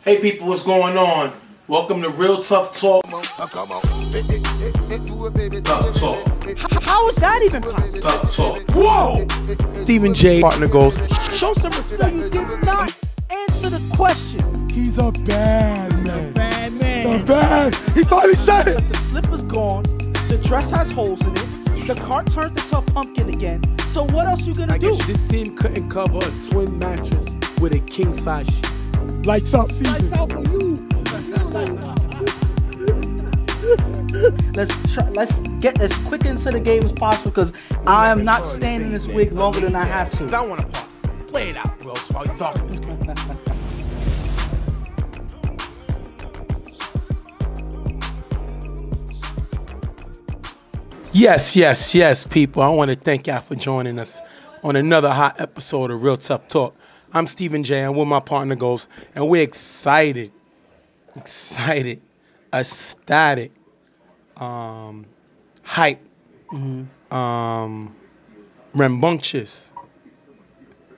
Hey people, what's going on? Welcome to Real Tough Talk. Tough Talk. How is that even possible? Tough Talk. Whoa! Stephen J. partner goes, Show some respect. You did not answer the question. he's a bad man. Bad man. He's a bad. He finally said it. But the slipper's gone. The dress has holes in it. The cart turned to Tough Pumpkin again. So what else you gonna I do? guess this team couldn't cover a twin mattress with a king size sheet. Lights out season. Lights out for you. Let's get as quick into the game as possible because I am not staying in this wig longer than I have to. I want to party. Play it out, bro, while you talking this game. Yes, people. I want to thank y'all for joining us on another hot episode of Real Tough Talk. I'm Stephen J. I'm with my partner Ghost, and we're excited, ecstatic, hype, rambunctious.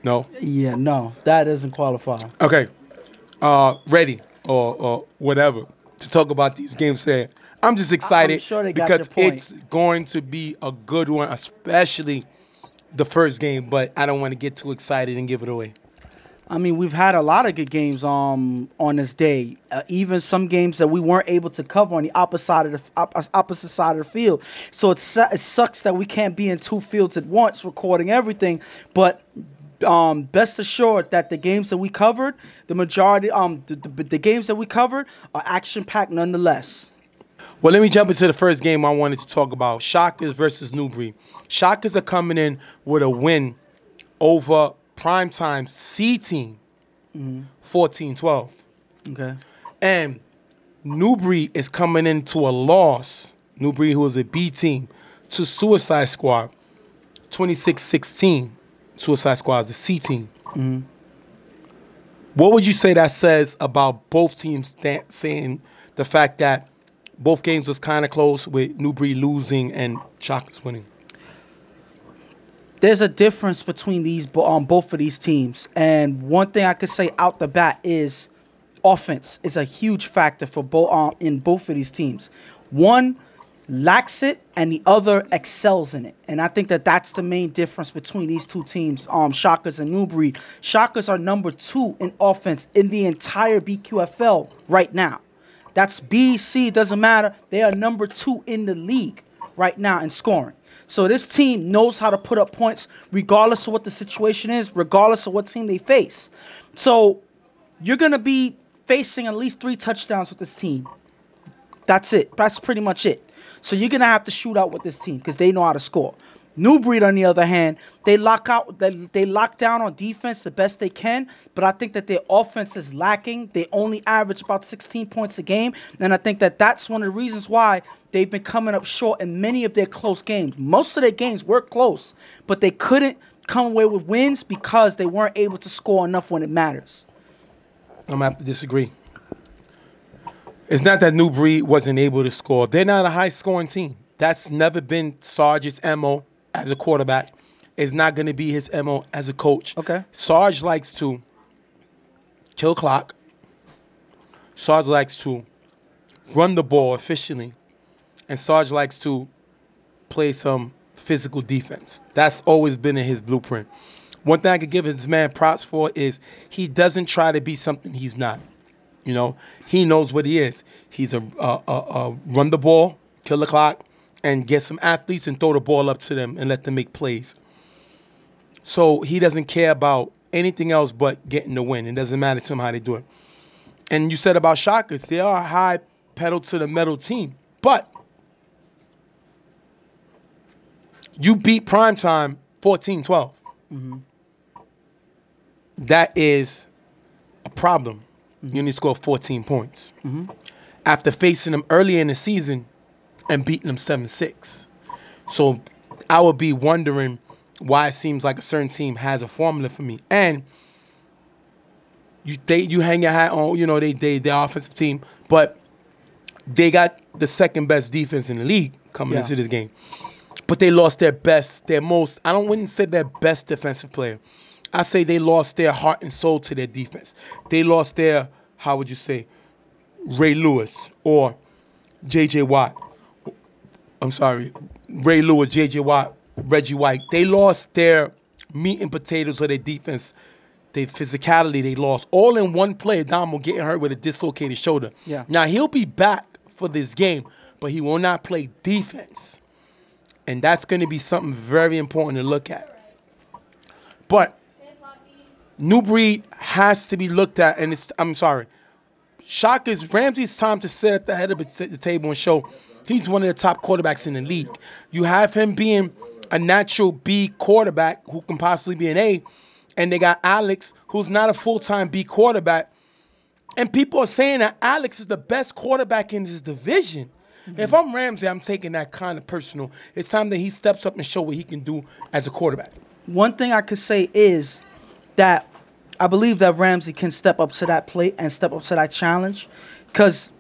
No? Yeah, no, that doesn't qualify. Okay. Ready or whatever to talk about these games today. I'm just excited I'm sure they got because your point. it's going to be a good one, especially the first game, but I don't want to get too excited and give it away. I mean, we've had a lot of good games on this day. Even some games that we weren't able to cover on the opposite side of the field. So it sucks that we can't be in two fields at once recording everything. But best assured that the games that we covered, the majority, the games that we covered are action-packed nonetheless. Well, let me jump into the first game I wanted to talk about. Shockers versus Newbury. Shockers are coming in with a win over primetime C team, 14-12. Okay. And Newbury is coming into a loss, Newbury, who is a B team, to Suicide Squad, 26-16. Suicide Squad is a C team. What would you say that says about both teams saying the fact that both games was kind of close with Newbury losing and Shockers winning? There's a difference between these both of these teams, and one thing I could say out the bat is offense is a huge factor for both in both of these teams. One lacks it, and the other excels in it, and I think that that's the main difference between these two teams. Shockers and Newbury. Shockers are number 2 in offense in the entire BQFL right now. That's B, C, doesn't matter. They are number 2 in the league right now in scoring. So this team knows how to put up points regardless of what the situation is, regardless of what team they face. So you're going to be facing at least 3 touchdowns with this team. That's it. That's pretty much it. So you're going to have to shoot out with this team because they know how to score. Newbury, on the other hand, they lock down on defense the best they can, but I think that their offense is lacking. They only average about 16 points a game, and I think that that's one of the reasons why they've been coming up short in many of their close games. Most of their games were close, but they couldn't come away with wins because they weren't able to score enough when it matters. I'm going to have to disagree. It's not that Newbury wasn't able to score. They're not a high-scoring team. That's never been Sarge's MO. As a quarterback, is not going to be his MO as a coach. Okay. Sarge likes to kill clock. Sarge likes to run the ball efficiently. And Sarge likes to play some physical defense. That's always been in his blueprint. One thing I could give his man props for is he doesn't try to be something he's not. You know, he knows what he is. He's a run the ball, kill the clock, and get some athletes and throw the ball up to them and let them make plays. So he doesn't care about anything else but getting the win. It doesn't matter to him how they do it. And you said about Shockers, they are a high pedal to the metal team. But you beat Primetime 14-12. That is a problem. You only score 14 points. After facing them early in the season and beating them 7-6. So I would be wondering why it seems like a certain team has a formula for me. And you hang your hat on, you know, their offensive team, but they got the second best defense in the league coming into this game. But they lost their most, I wouldn't say their best defensive player. I say they lost their heart and soul to their defense. They lost their how would you say, Ray Lewis or J.J. Watt. I'm sorry, Ray Lewis, J.J. Watt, Reggie White. They lost their meat and potatoes of their defense, their physicality. They lost all in one play. Damo getting hurt with a dislocated shoulder. Yeah. Now he'll be back for this game, but he will not play defense, and that's going to be something very important to look at. But new breed has to be looked at, and Ramsey's time to sit at the head of the table and show he's one of the top quarterbacks in the league. You have him being a natural B quarterback who can possibly be an A, and they got Alex, who's not a full-time B quarterback. And people are saying that Alex is the best quarterback in his division. Mm-hmm. If I'm Ramsey, I'm taking that kind of personal. It's time that he steps up and show what he can do as a quarterback. One thing I could say is that I believe that Ramsey can step up to that plate and step up to that challenge, because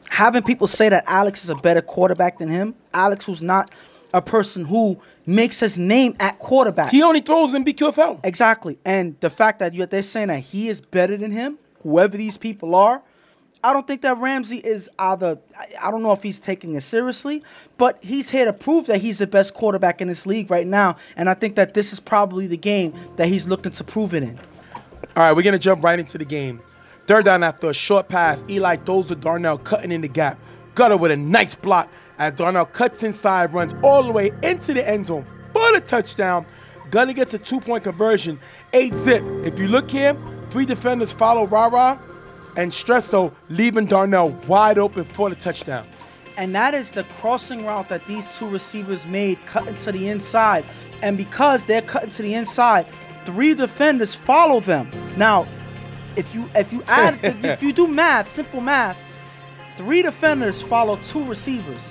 having people say that Alex is a better quarterback than him, Alex who's not a person who makes his name at quarterback. He only throws in BQFL. Exactly. And the fact that they're saying that he is better than him, whoever these people are, I don't think that Ramsey is either, I don't know if he's taking it seriously, but he's here to prove that he's the best quarterback in this league right now, and I think that this is probably the game that he's looking to prove it in. All right, we're going to jump right into the game. Third down after a short pass, Eli throws to Darnell, cutting in the gap. Gutter with a nice block as Darnell cuts inside, runs all the way into the end zone for the touchdown. Gunner gets a 2-point conversion, 8-zip. If you look here, 3 defenders follow Rara and Stresso, leaving Darnell wide open for the touchdown. And that is the crossing route that these 2 receivers made, cutting to the inside. And because they're cutting to the inside, 3 defenders follow them. Now, if you add, if you do math, simple math, 3 defenders follow 2 receivers.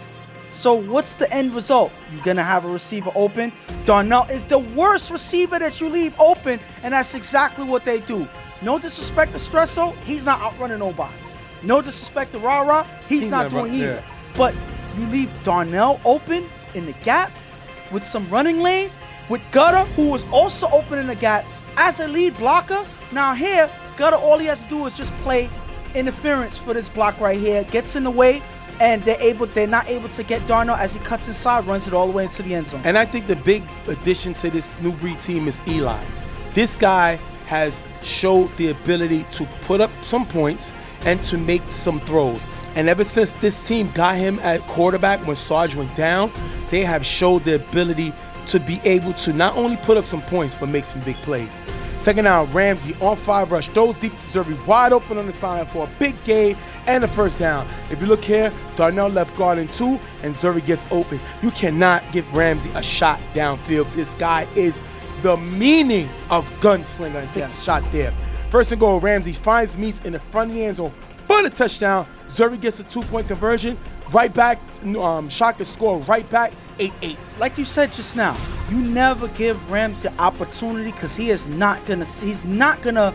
So what's the end result? You're going to have a receiver open. Darnell is the worst receiver that you leave open, and that's exactly what they do. No disrespect to Stresso, he's not outrunning nobody. No disrespect to Rara, he's not doing either. Yeah. But you leave Darnell open in the gap with some running lane, with Gutter, who was also open in the gap as a lead blocker. Now here, Gutter, all he has to do is just play interference for this block right here, gets in the way, and they're not able to get Darnell as he cuts inside, runs it all the way into the end zone. And I think the big addition to this new breed team is Eli. This guy has showed the ability to put up some points and to make some throws. And ever since this team got him at quarterback when Sarge went down, they have showed the ability to be able to not only put up some points, but make some big plays. Second down, Ramsey on 5 rush, throws deep to Zerby, wide open on the sideline for a big gain and a first down. If you look here, Darnell left guard in 2, and Zerby gets open. You cannot give Ramsey a shot downfield. This guy is the meaning of gunslinger and takes a shot there. First and goal, Ramsey finds Meese in the front of the end zone for the touchdown. Zerby gets a 2-point conversion. Right back, Shaka score right back, 8-8. Like you said just now, you never give Ramsey the opportunity, because he's not gonna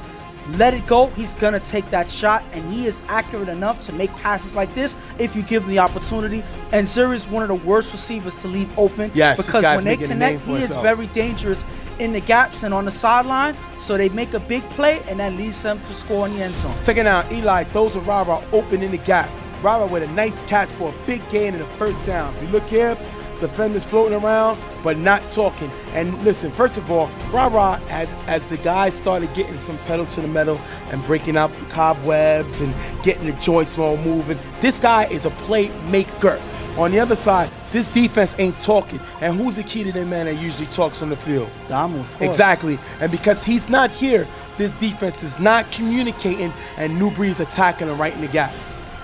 let it go. He's gonna take that shot, and he is accurate enough to make passes like this if you give him the opportunity. And Zuri is one of the worst receivers to leave open, because when they connect, he is very dangerous in the gaps and on the sideline. So they make a big play, and that leads them to score in the end zone. Second down, Eli throws a Rara open in the gap. Rara with a nice catch for a big gain and a first down. If you look here, defenders floating around but not talking. And listen, first of all, Rara, as the guys started getting some pedal to the metal and breaking out the cobwebs and getting the joints all moving, this guy is a playmaker. On the other side, this defense ain't talking. And who's the key to that man that usually talks on the field? Damo, of course. Exactly. And because he's not here, this defense is not communicating, and New Breed's attacking him right in the gap.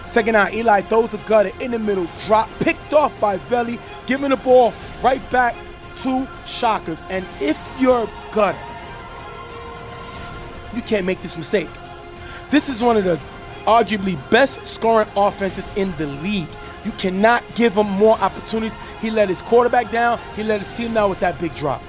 Second down, Eli throws a Gutter in the middle, drop, picked off by Veli, giving the ball right back to Shockers. And if you're Gutter, you can't make this mistake. This is one of the arguably best scoring offenses in the league. You cannot give him more opportunities. He let his quarterback down. He let his team down with that big drop.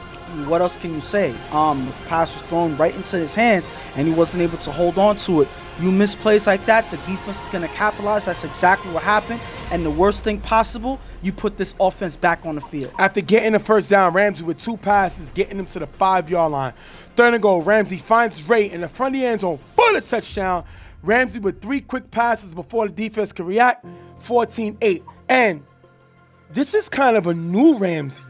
What else can you say? The pass was thrown right into his hands, and he wasn't able to hold on to it. You miss plays like that, the defense is going to capitalize. That's exactly what happened. And the worst thing possible, you put this offense back on the field. After getting the first down, Ramsey with 2 passes, getting him to the 5-yard line. Third and goal, Ramsey finds Ray in the front of the end zone for the touchdown. Ramsey with 3 quick passes before the defense could react, 14-8. And this is kind of a new Ramsey.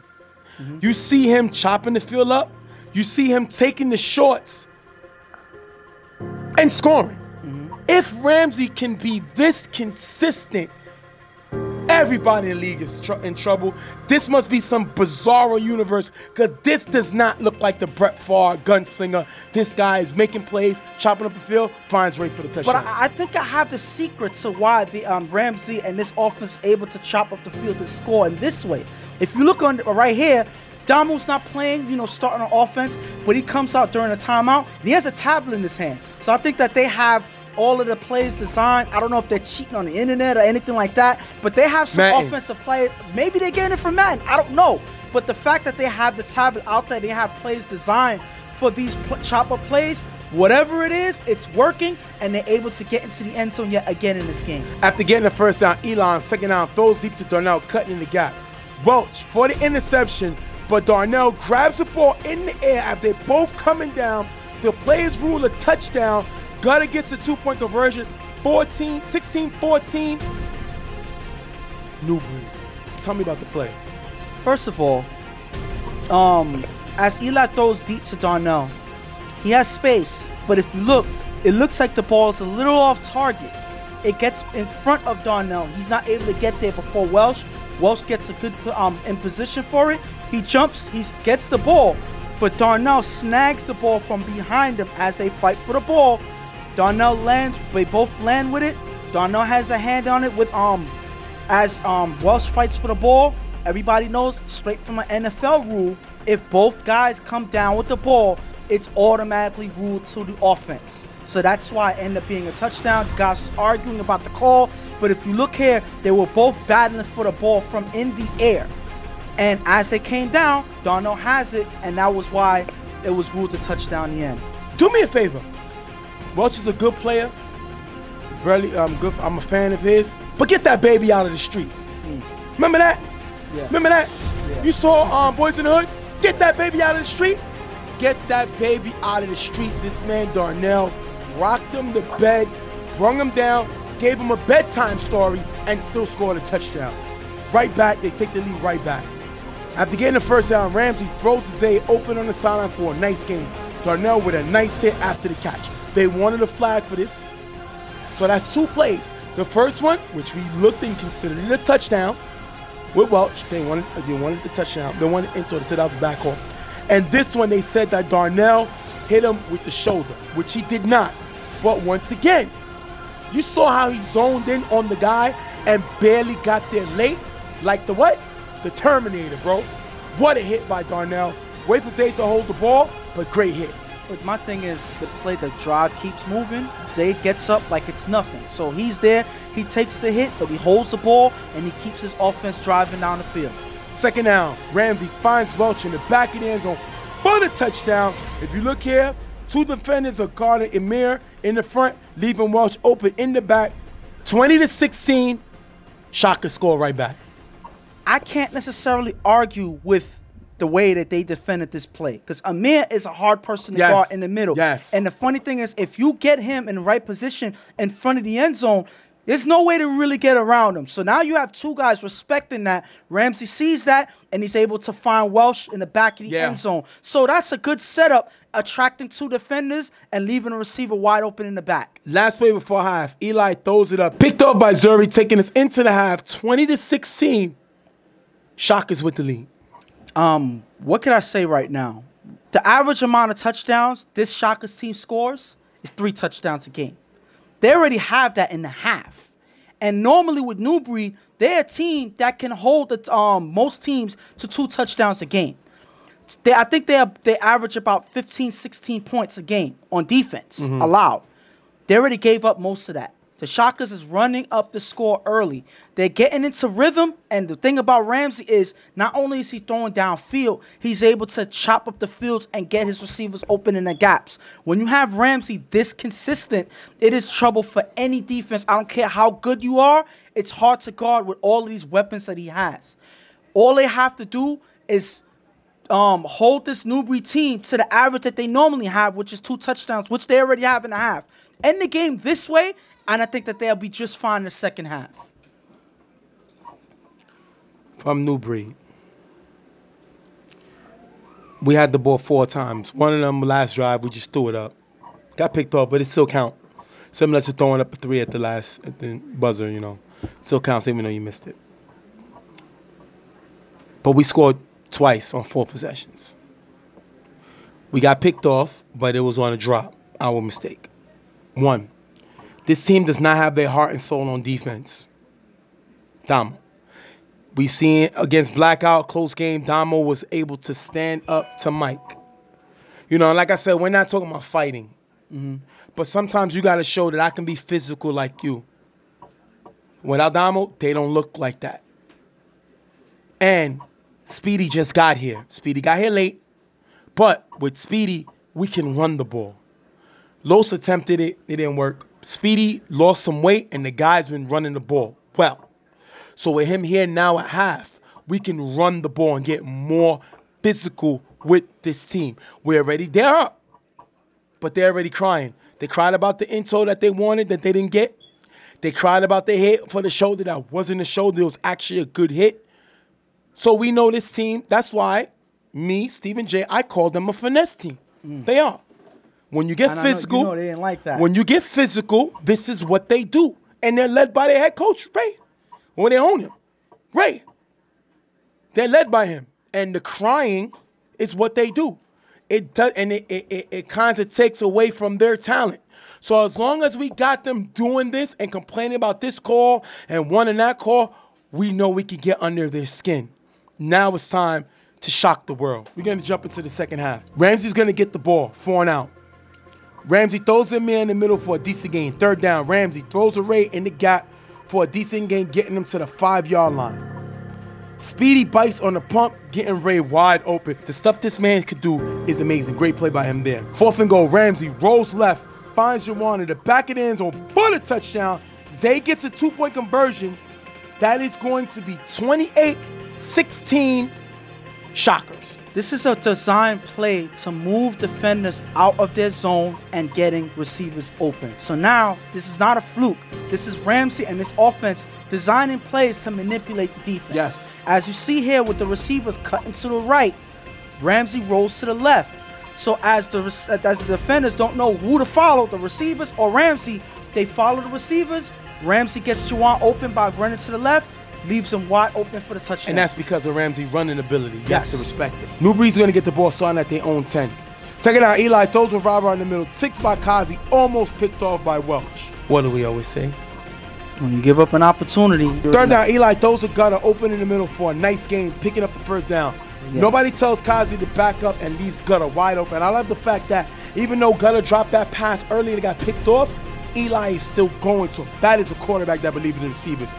You see him chopping the field up. You see him taking the shorts and scoring. If Ramsey can be this consistent, everybody in the league is in trouble. This must be some bizarro universe because this does not look like the Brett Favre gunslinger. This guy is making plays, chopping up the field, finds right for the touchdown. But I think I have the secret to why the Ramsey and this offense is able to chop up the field and score in this way. If you look on right here, Damo's not playing, starting on offense, but he comes out during a timeout, and he has a tablet in his hand. So I think that they have all of the plays designed. I don't know if they're cheating on the internet or anything like that, but they have some offensive players. Maybe they're getting it from Madden. I don't know. But the fact that they have the tablet out there, they have plays designed for these chop-up plays, whatever it is, it's working, and they're able to get into the end zone yet again in this game. After getting the first down, Elon, second down, throws deep to Darnell, cutting in the gap. Welch for the interception, but Darnell grabs the ball in the air after they're both coming down. The players rule a touchdown. Gutter gets a 2-point conversion, 16-14. New breed. Tell me about the play. First of all, as Eli throws deep to Darnell, he has space, but if you look, it looks like the ball is a little off target. It gets in front of Darnell. He's not able to get there before Welsh. Welsh gets a good in position for it. He jumps, he gets the ball, but Darnell snags the ball from behind him as they fight for the ball. Darnell lands, they both land with it. Darnell has a hand on it with as Welsh fights for the ball. Everybody knows straight from an NFL rule, if both guys come down with the ball, it's automatically ruled to the offense. So that's why it ended up being a touchdown. The guys was arguing about the call, but if you look here, they were both battling for the ball from in the air. And as they came down, Darnell has it, and that was why it was ruled a touchdown in the end. Do me a favor. Welch is a good player. Really, good. I'm a fan of his. But get that baby out of the street. Remember that? Yeah. Remember that? Yeah. You saw Boys in the Hood? Get that baby out of the street. Get that baby out of the street. This man Darnell rocked him to bed, brung him down, gave him a bedtime story, and still scored a touchdown. Right back, they take the lead right back. After getting the first down, Ramsey throws Zay open on the sideline for a nice game. Darnell with a nice hit after the catch. They wanted a flag for this. So that's 2 plays. The first one, which we looked and considered it a touchdown, with Welch, they wanted the touchdown. They wanted into it, so that was back off. And this one, they said that Darnell hit him with the shoulder, which he did not. But once again, you saw how he zoned in on the guy and barely got there late. Like the what? The Terminator, bro. What a hit by Darnell. Wait for Zay to hold the ball, but great hit. But my thing is, the play, the drive keeps moving. Zay gets up like it's nothing. So he's there, he takes the hit, but he holds the ball, and he keeps his offense driving down the field. Second down, Ramsey finds Welch in the back of the end zone for the touchdown. If you look here, 2 defenders are guarding Emir in the front, leaving Welch open in the back. 20-16, Shaka score right back. I can't necessarily argue with the way that they defended this play, because Amir is a hard person to guard in the middle. Yes. And the funny thing is, if you get him in the right position in front of the end zone, there's no way to really get around him. So now you have 2 guys respecting that. Ramsey sees that, and he's able to find Welsh in the back of the end zone. So that's a good setup, attracting 2 defenders and leaving a receiver wide open in the back. Last play before half, Eli throws it up. Picked up by Zuri, taking us into the half, 20-16. Shaka's with the lead. What can I say right now? The average amount of touchdowns this Shaka's team scores is 3 touchdowns a game. They already have that in the half. And normally with New Breed, they're a team that can hold the, most teams to 2 touchdowns a game. I think they average about 15, 16 points a game on defense allowed. They already gave up most of that. The Shockers is running up the score early. They're getting into rhythm, and the thing about Ramsey is not only is he throwing downfield, he's able to chop up the fields and get his receivers open in the gaps. When you have Ramsey this consistent, it is trouble for any defense. I don't care how good you are. It's hard to guard with all of these weapons that he has. All they have to do is hold this New Breed team to the average that they normally have, which is 2 touchdowns, which they already have in the half. end the game this way, and I think that they'll be just fine in the second half. From New Breed. We had the ball 4 times. One of them last drive, we just threw it up. Got picked off, but it still count. Similar to throwing up a 3 at the buzzer, you know. Still counts even though you missed it. But we scored twice on 4 possessions. We got picked off, but it was on a drop. Our mistake. 1. This team does not have their heart and soul on defense. Damo. We seen against Blackout, close game, Damo was able to stand up to Mike. You know, like I said, we're not talking about fighting. But sometimes you got to show that I can be physical like you. Without Damo, they don't look like that. And Speedy just got here. Speedy got here late. But with Speedy, we can run the ball. Los attempted it. It didn't work. Speedy lost some weight, and the guy's been running the ball well. So with him here now at half, we can run the ball and get more physical with this team. They're up, but they're already crying. They cried about the intel that they wanted that they didn't get. They cried about the hit for the shoulder that wasn't a shoulder. It was actually a good hit. So we know this team. That's why me, Stephen J., I call them a finesse team. They are. When you get physical, they didn't like that. When you get physical, this is what they do. And they're led by their head coach, Ray. Or they own him. Ray. They're led by him. And the crying is what they do. It does, and it kind of takes away from their talent. So as long as we got them doing this and complaining about this call and one and that call, we know we can get under their skin. Now it's time to shock the world. We're going to jump into the second half. Ramsey's going to get the ball, 4 and out. Ramsey throws him in the middle for a decent gain. 3rd down, Ramsey throws a Ray in the gap for a decent gain, getting him to the 5-yard line. Speedy bites on the pump, getting Ray wide open. The stuff this man could do is amazing. Great play by him there. 4th and goal, Ramsey rolls left, finds Jawan in the back of the end zone, but a touchdown. Zay gets a 2-point conversion. That is going to be 28-16 Shockers. This is a design play to move defenders out of their zone and getting receivers open. So now, this is not a fluke. This is Ramsey and this offense designing plays to manipulate the defense. Yes. As you see here with the receivers cutting to the right, Ramsey rolls to the left. So as the defenders don't know who to follow, the receivers or Ramsey, they follow the receivers. Ramsey gets Juwan open by running to the left, leaves him wide open for the touchdown. And that's because of Ramsey's running ability. You have to respect it. New Breed's going to get the ball starting at their own 10. Second down, Eli throws with Robert in the middle. Ticked by Kazi, almost picked off by Welch. What do we always say? When you give up an opportunity. 3rd down, Eli throws a gutter open in the middle for a nice game, picking up the 1st down. Yeah. Nobody tells Kazi to back up and leaves Gutter wide open. I love the fact that even though Gutter dropped that pass early and it got picked off, Eli is still going to him. That is a quarterback that believes in the receivers.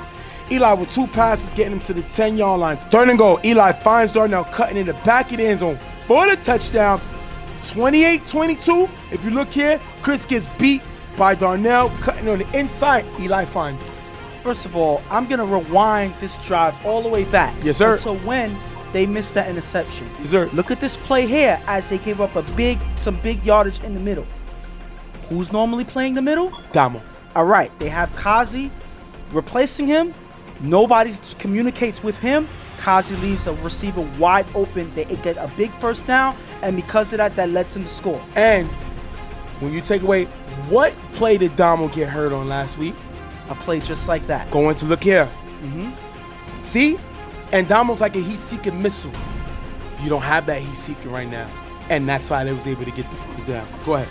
Eli with 2 passes getting him to the 10-yard line. 3rd and goal. Eli finds Darnell cutting in the back of the end zone for the touchdown. 28-22. If you look here, Chris gets beat by Darnell cutting on the inside. Eli finds him. First of all, I'm going to rewind this drive all the way back. Yes, sir. Until when they missed that interception. Yes, sir. Look at this play here as they give up some big yardage in the middle. Who's normally playing the middle? Damo. All right. They have Kazi replacing him. Nobody communicates with him. Kazi leaves a receiver wide open. They get a big 1st down, and because of that, that led them to score. And when you take away, what play did Damo get hurt on last week? A play just like that. Going to look here. See? And Damo's like a heat-seeking missile. You don't have that heat-seeking right now. And that's why they was able to get the 1st down. Go ahead.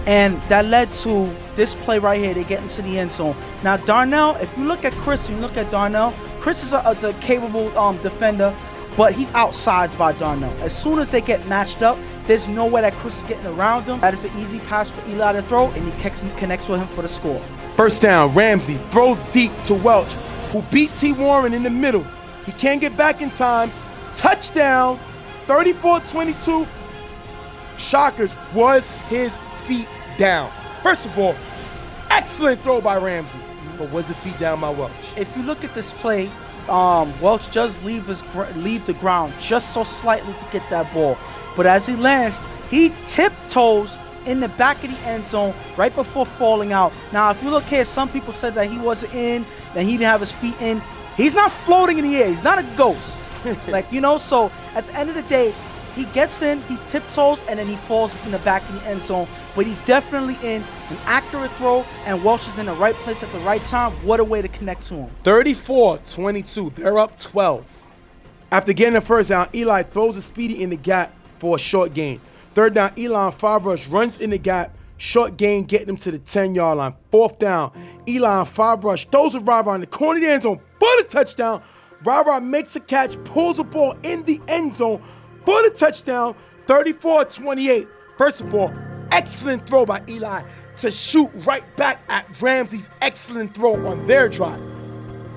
And that led to this play right here. They get into the end zone. Now, Darnell, if you look at Chris and you look at Darnell, Chris is a capable defender, but he's outsized by Darnell. As soon as they get matched up, there's no way that Chris is getting around him. That is an easy pass for Eli to throw, and he connects with him for the score. 1st down, Ramsey throws deep to Welch, who beat T. Warren in the middle. He can't get back in time. Touchdown, 34-22. Shockers. Was his feet down? First of all, excellent throw by Ramsey, but was it feet down by Welch? If you look at this play, Welch does leave the ground just so slightly to get that ball, but as he lands, he tiptoes in the back of the end zone right before falling out. Now, if you look here, some people said that he wasn't in, that he didn't have his feet in. He's not floating in the air. He's not a ghost. Like, you know, so at the end of the day, he gets in, he tiptoes, and then he falls in the back of the end zone. But he's definitely in an accurate throw, and Welch is in the right place at the right time. What a way to connect to him. 34-22. They're up 12. After getting the first down, Eli throws a speedy in the gap for a short gain. Third down, Eli on 5 rush runs in the gap. Short gain, getting him to the 10-yard line. Fourth down, Eli on 5 rush throws a Rara on the corner of the end zone for the touchdown. Rara makes a catch, pulls the ball in the end zone for the touchdown. 34-28. First of all, excellent throw by Eli to shoot right back at Ramsey's excellent throw on their drive.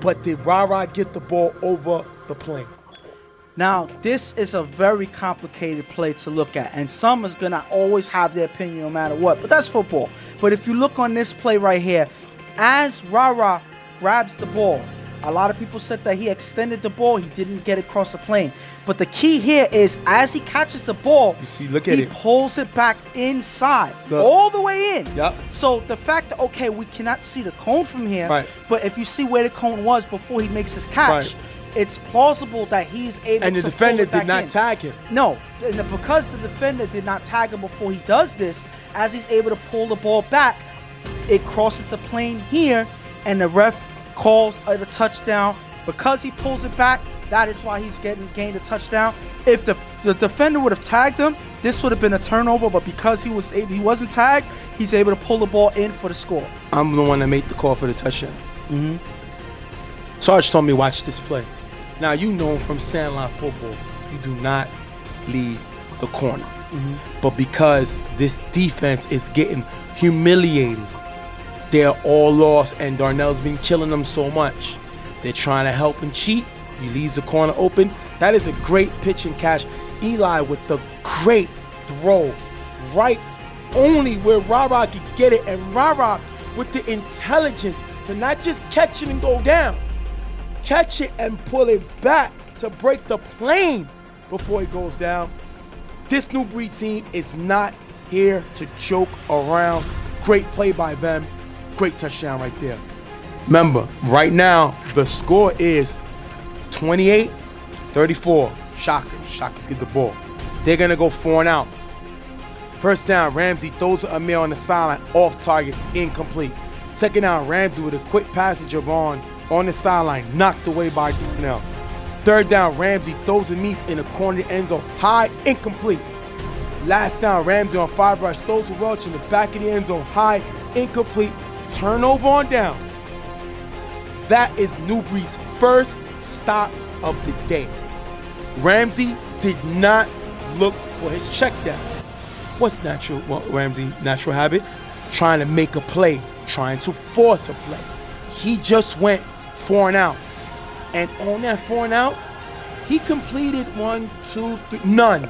But did Rara get the ball over the plane? Now, this is a very complicated play to look at, and some is going to always have their opinion no matter what, but that's football. But if you look on this play right here, as Rara grabs the ball, a lot of people said that he extended the ball, he didn't get across the plane. But the key here is, as he catches the ball, you see, look at he pulls it back inside, all the way in. Yep. So the fact that, okay, we cannot see the cone from here, right, but if you see where the cone was before he makes his catch, right, it's plausible that he's able to pull it back in. And the defender did not tag him. No, because the defender did not tag him before he does this, as he's able to pull the ball back, it crosses the plane here, and the ref calls a touchdown. Because he pulls it back, that is why he's gained a touchdown. If the defender would have tagged him, this would have been a turnover, but because he wasn't tagged, he's able to pull the ball in for the score. I'm the one that made the call for the touchdown. Sarge told me watch this play. Now, you know from sandline football, you do not leave the corner. But because this defense is getting humiliated, they're all lost, and Darnell's been killing them so much. They're trying to help and cheat. He leaves the corner open. That is a great pitch and catch. Eli with the great throw, right only where Rara could get it, and Rara with the intelligence to not just catch it and go down, catch it and pull it back to break the plane before it goes down. This New Breed team is not here to joke around. Great play by them. Great touchdown right there. Remember, right now, the score is 28-34. Shockers get the ball. They're going to go 4 and out. First down, Ramsey throws to Amir on the sideline, off target, incomplete. Second down, Ramsey with a quick passage of on the sideline, knocked away by Darnell. Third down, Ramsey throws to Meese in the corner of the end zone, high, incomplete. Last down, Ramsey on 5 rush, throws to Welch in the back of the end zone, high, incomplete. Turnover on downs. That is New Breed's first stop of the day. Ramsey did not look for his check down. What's Ramsey's natural habit? Trying to make a play, trying to force a play. He just went 4 and out. And on that 4 and out, he completed 1, 2, 3, none.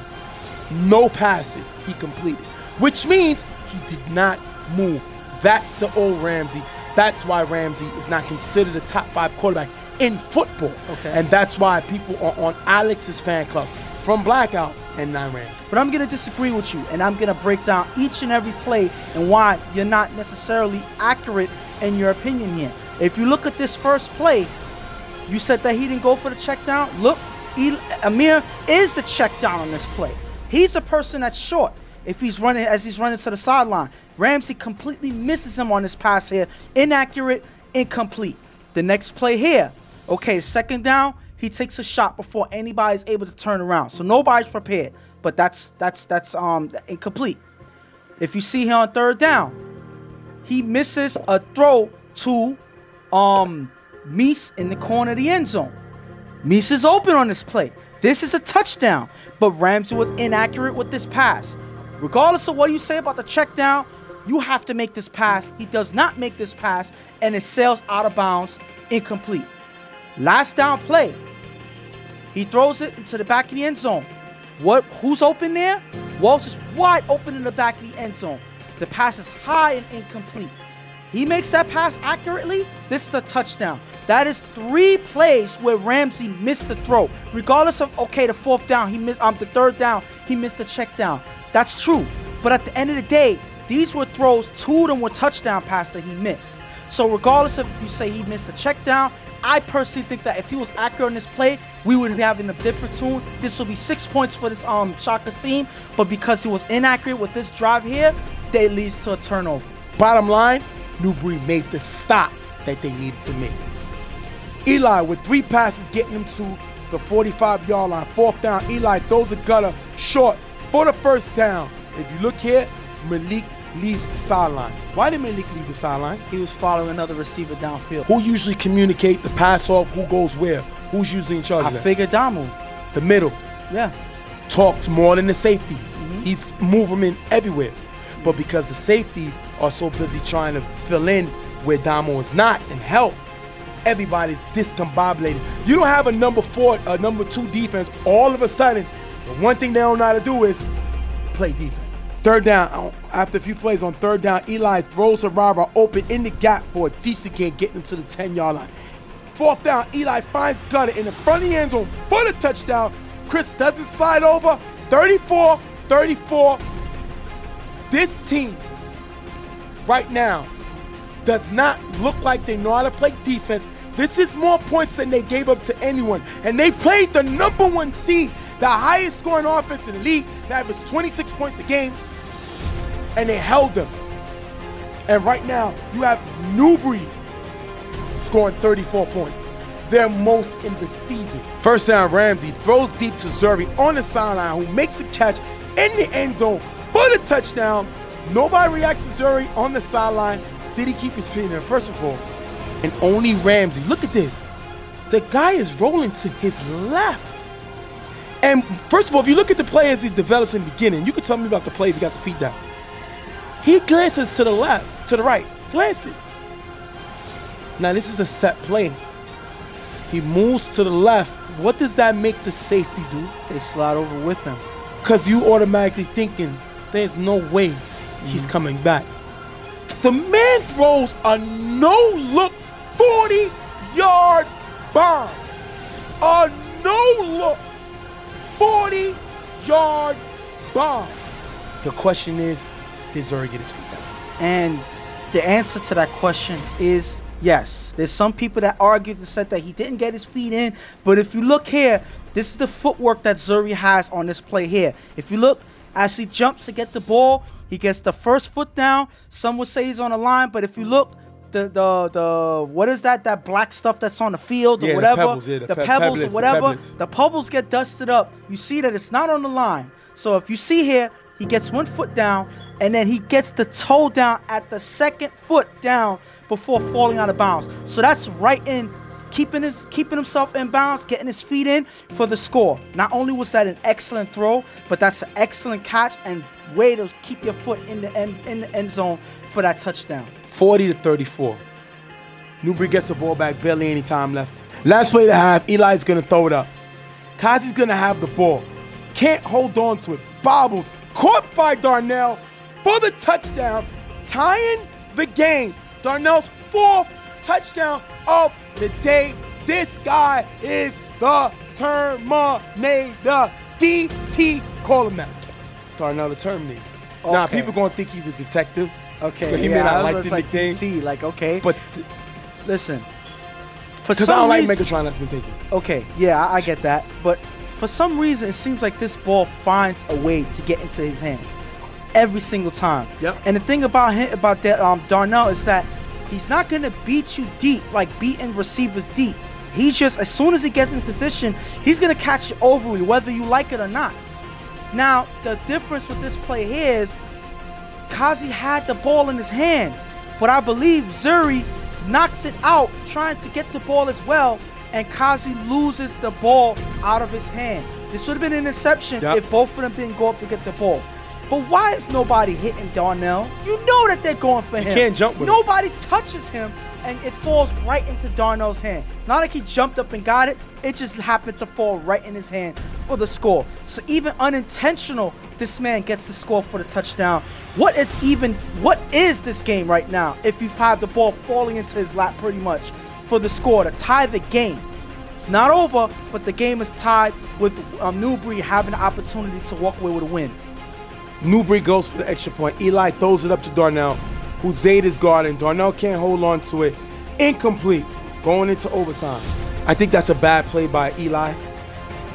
No passes he completed, which means he did not move. That's the old Ramsey. That's why Ramsey is not considered a top 5 quarterback in football. Okay. And that's why people are on Alex's fan club from Blackout and not Ramsey. But I'm going to disagree with you, and I'm going to break down each and every play and why you're not necessarily accurate in your opinion here. If you look at this first play, you said that he didn't go for the check down. Look, Amir is the check down on this play. He's a person that's short. If he's running, as he's running to the sideline, Ramsey completely misses him on this pass here. Inaccurate, incomplete. The next play here, okay, second down, he takes a shot before anybody's able to turn around. So nobody's prepared, but that's incomplete. If you see here on third down, he misses a throw to Meese in the corner of the end zone. Meese is open on this play. This is a touchdown, but Ramsey was inaccurate with this pass. Regardless of what you say about the check down, you have to make this pass. He does not make this pass, and it sails out of bounds, incomplete. Last down play, he throws it into the back of the end zone. Who's open there? Welch is wide open in the back of the end zone. The pass is high and incomplete. He makes that pass accurately. This is a touchdown. That is 3 plays where Ramsey missed the throw. Regardless of, okay, the fourth down, he missed, the third down, he missed the check down. That's true. But at the end of the day, these were throws, 2 of them were touchdown passes that he missed. So regardless of if you say he missed a check down, I personally think that if he was accurate on this play, we would be having a different tune. This will be 6 points for this Shaka team, but because he was inaccurate with this drive here, that leads to a turnover. Bottom line, Newbury made the stop that they needed to make. Eli with 3 passes getting him to the 45-yard line. 4th down, Eli throws a gutter short for the 1st down. If you look here, Malik leaves the sideline. Why did Malik leave the sideline? He was following another receiver downfield. Who usually communicate the pass off, who goes where? Who's usually in charge of that? I figured Damu. The middle. Yeah. Talks more than the safeties. He's moving in everywhere. But because the safeties are so busy trying to fill in where Damo is not and help, everybody's discombobulated. You don't have a number 2 defense. All of a sudden, the one thing they don't know how to do is play defense. 3rd down, after a few plays on 3rd down, Eli throws a robber open in the gap for a decent gain, getting him to the 10-yard line. 4th down, Eli finds Gunner in the front of the end zone for the touchdown. Chris doesn't slide over. 34-34. This team right now does not look like they know how to play defense. This is more points than they gave up to anyone. And they played the number 1 seed, the highest scoring offense in the league. That was 26 points a game. And they held them. And right now, you have Newbury scoring 34 points. Their most in the season. 1st down, Ramsey throws deep to Zuri on the sideline, who makes a catch in the end zone for the touchdown. Nobody reacts to Zuri on the sideline. Did he keep his feet in there? First of all, and only Ramsey. Look at this. The guy is rolling to his left. And first of all, if you look at the play as he develops in the beginning, you can tell me about the play if he got the feet down. He glances to the left, to the right, glances. Now this is a set play. He moves to the left. What does that make the safety do? They slide over with him. Because you automatically thinking, there's no way he's coming back. The man throws a no-look 40-yard bomb. A no-look 40-yard bomb. The question is, did Zuri get his feet down? And the answer to that question is yes. There's some people that argued and said that he didn't get his feet in. But if you look here, this is the footwork that Zuri has on this play here. If you look, as he jumps to get the ball, he gets the 1st foot down. Some would say he's on the line, but if you look, the what is that? That black stuff that's on the field or whatever. The pebbles or whatever. The pebbles get dusted up. You see that it's not on the line. So if you see here, he gets 1 foot down, and then he gets the toe down at the 2nd foot down before falling out of bounds. So that's right in keeping himself in bounds, getting his feet in for the score. Not only was that an excellent throw, but that's an excellent catch and way to keep your foot in the end zone for that touchdown. 40-34. Newbury gets the ball back, barely any time left. Last play to have, Eli's gonna throw it up. Kazi's gonna have the ball. Can't hold on to it. Bobbled. Caught by Darnell for the touchdown, tying the game. Darnell's 4th touchdown of the day. This guy is the Terminator. DT, call him that. Darnell the Terminator. Okay. Now, people gonna think he's a detective. Okay, so he may not like the nickname. DT, like, okay. But listen, for some reason, I don't like reason, Megatron that's been taken. Okay, yeah, I get that. But for some reason, it seems like this ball finds a way to get into his hand every single time. Yep. And the thing about him, about that, Darnell, is that he's not gonna beat you deep, like beating receivers deep. He's just, as soon as he gets in position, he's gonna catch you over you, whether you like it or not. Now, the difference with this play here is Kazi had the ball in his hand, but I believe Zuri knocks it out trying to get the ball as well, and Kazi loses the ball out of his hand. This would have been an interception if both of them didn't go up to get the ball. But why is nobody hitting Darnell? You know that they're going for him. You can't jump with him. Nobody touches him, and it falls right into Darnell's hand. Not like he jumped up and got it. It just happened to fall right in his hand for the score. So even unintentional, this man gets the score for the touchdown. What is this game right now if you've had the ball falling into his lap pretty much for the score to tie the game? It's not over, but the game is tied with Newbury having the opportunity to walk away with a win. Newbury goes for the extra point. Eli throws it up to Darnell, who Zayd is guarding. Darnell can't hold on to it. Incomplete. Going into overtime. I think that's a bad play by Eli.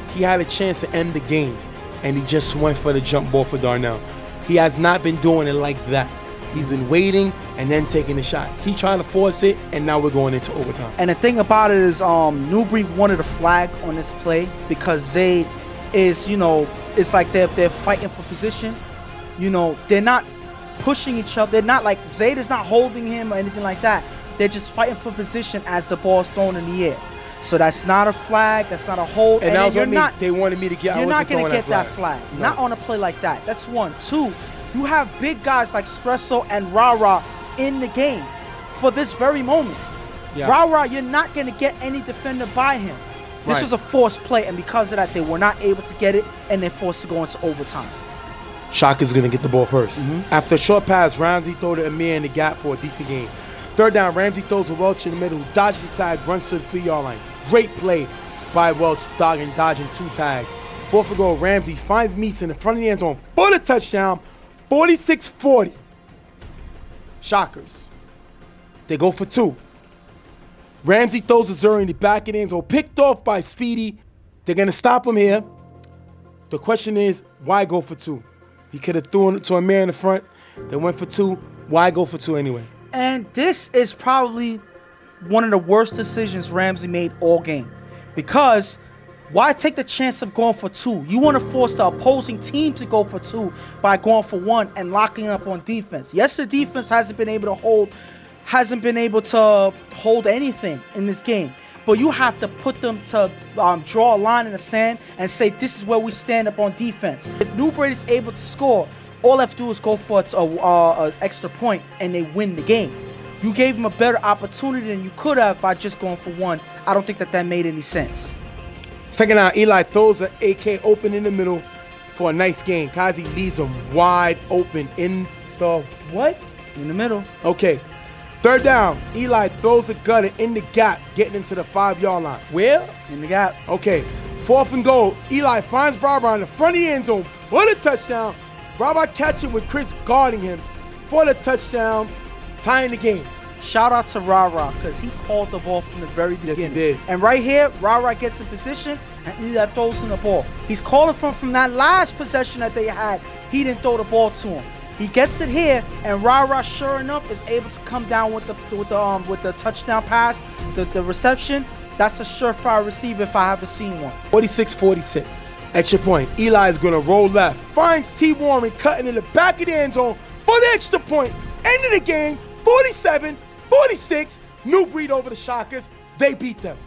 He had a chance to end the game, and he just went for the jump ball for Darnell. He has not been doing it like that. He's been waiting and then taking the shot. He tried to force it, and now we're going into overtime. And the thing about it is Newbury wanted a flag on this play because Zayd is, you know, it's like they're fighting for position. You know, they're not pushing each other. They're not like, Zayd is not holding him or anything like that. They're just fighting for position as the ball's thrown in the air. So that's not a flag. That's not a hold. And that was what they wanted me to get. You're not going to get that flag. No. Not on a play like that. That's one. Two, you have big guys like Stresso and Rara in the game for this very moment. Yeah. Rara, you're not going to get any defender by him. This was a forced play, and because of that, they were not able to get it, and they're forced to go into overtime. Shaka's going to get the ball first. After a short pass, Ramsey throws to Amir in the gap for a decent game. Third down, Ramsey throws to Welch in the middle, who dodges inside, runs to the 3-yard line. Great play by Welch, dodging 2 tags. Fourth and goal, Ramsey finds Meese in the front of the end zone for the touchdown, 46-40. Shockers. They go for 2. Ramsey throws to Zuri in the back of the end zone, picked off by Speedy. They're going to stop him here. The question is, why go for 2? He could have thrown it to Amir in the front. They went for 2. Why go for 2 anyway? And this is probably one of the worst decisions Ramsey made all game. Because why take the chance of going for 2? You want to force the opposing team to go for 2 by going for 1 and locking up on defense. Yes, the defense hasn't been able to hold anything in this game. But you have to put them to draw a line in the sand and say, this is where we stand up on defense. If Newbury is able to score, all they have to do is go for an extra point, and they win the game. You gave them a better opportunity than you could have by just going for 1. I don't think that made any sense. Second down, Eli throws an AK open in the middle for a nice gain. Kazi leaves him wide open in the what? In the middle. Okay. Third down, Eli throws a gutter in the gap, getting into the 5-yard line. Where? In the gap. Okay. Fourth and goal, Eli finds Barbara in the front of the end zone for the touchdown. Barbara catching with Chris guarding him for the touchdown, tying the game. Shout out to Rara because he called the ball from the very beginning. Yes, he did. And right here, Rara gets in position and Eli throws him the ball. He's calling from that last possession that they had. He didn't throw the ball to him. He gets it here, and Rara, sure enough, is able to come down with the touchdown pass, the reception. That's a surefire receiver if I haven't seen one. 46-46. Extra point. Eli is going to roll left. Finds T. Warren cutting in the back of the end zone for the extra point. End of the game, 47-46. Newbury over the Shockers. They beat them.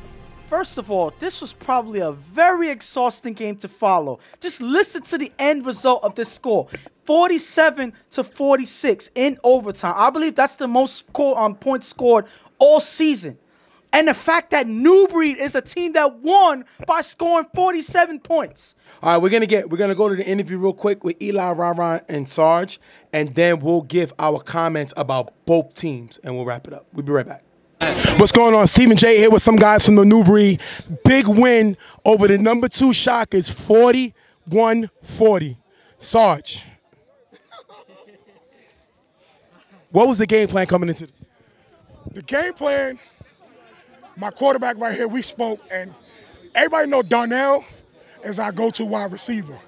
First of all, this was probably a very exhausting game to follow. Just listen to the end result of this score. 47-46 in overtime. I believe that's the most points scored all season. And the fact that Newbury is a team that won by scoring 47 points. All right, we're gonna go to the interview real quick with Eli, Rara, and Sarge, and then we'll give our comments about both teams, and we'll wrap it up. We'll be right back. What's going on? Stephen J here with some guys from the Newbury. Big win over the number 2 Shockers, 41-40. Sarge, what was the game plan coming into this? The game plan, my quarterback right here, we spoke, and everybody know Darnell is our go-to wide receiver.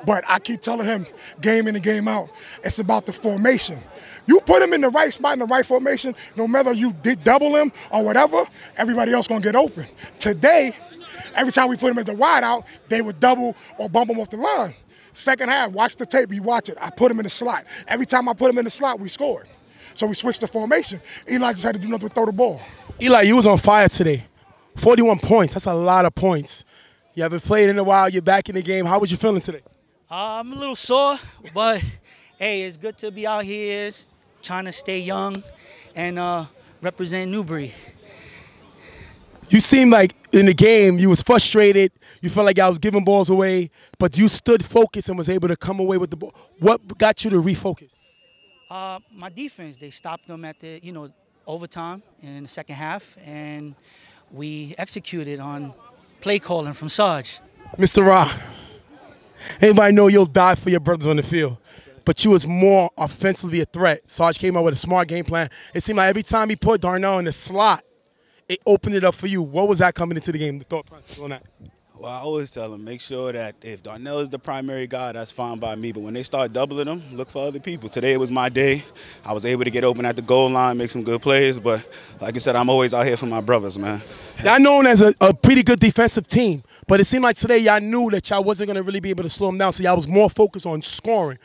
But I keep telling him, game in and game out, it's about the formation. You put him in the right spot in the right formation, no matter you double him or whatever, everybody else gonna get open. Today, every time we put him at the wide out, they would double or bump him off the line. Second half, watch the tape, you watch it. I put him in the slot. Every time I put him in the slot, we scored. So we switched the formation. Eli just had to do nothing but throw the ball. Eli, you was on fire today. 41 points, that's a lot of points. You haven't played in a while, you're back in the game. How was you feeling today? I'm a little sore, but hey, it's good to be out here trying to stay young and represent Newbury. You seemed like in the game you was frustrated. You felt like I was giving balls away, but you stood focused and was able to come away with the ball. What got you to refocus? My defense, they stopped them at the overtime in the second half, and we executed on play calling from Sarge. Mr. Ra, anybody know you'll die for your brothers on the field. but you was more offensively a threat. Sarge came out with a smart game plan. It seemed like every time he put Darnell in the slot, it opened it up for you. What was that coming into the game, the thought process on that? Well, I always tell them, make sure that if Darnell is the primary guy, that's fine by me. But when they start doubling them, look for other people. Today was my day. I was able to get open at the goal line, make some good plays. But like I said, I'm always out here for my brothers, man. Y'all known as a pretty good defensive team, but it seemed like today y'all knew that y'all wasn't going to really be able to slow them down, so y'all was more focused on scoring.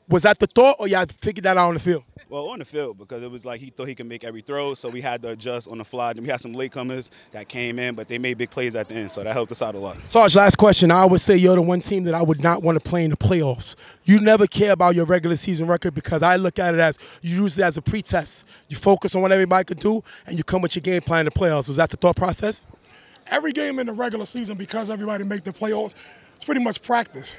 Was that the thought, or y'all figured that out on the field? Well, on the field, because it was like he thought he could make every throw, so we had to adjust on the fly. Then we had some latecomers that came in, but they made big plays at the end, so that helped us out a lot. Sarge, last question. I would say you're the one team that I would not want to play in the playoffs. You never care about your regular season record because I look at it as you use it as a pretest. You focus on what everybody could do, and you come with your game plan in the playoffs. Was that the thought process? Every game in the regular season, because everybody make the playoffs, it's pretty much practice.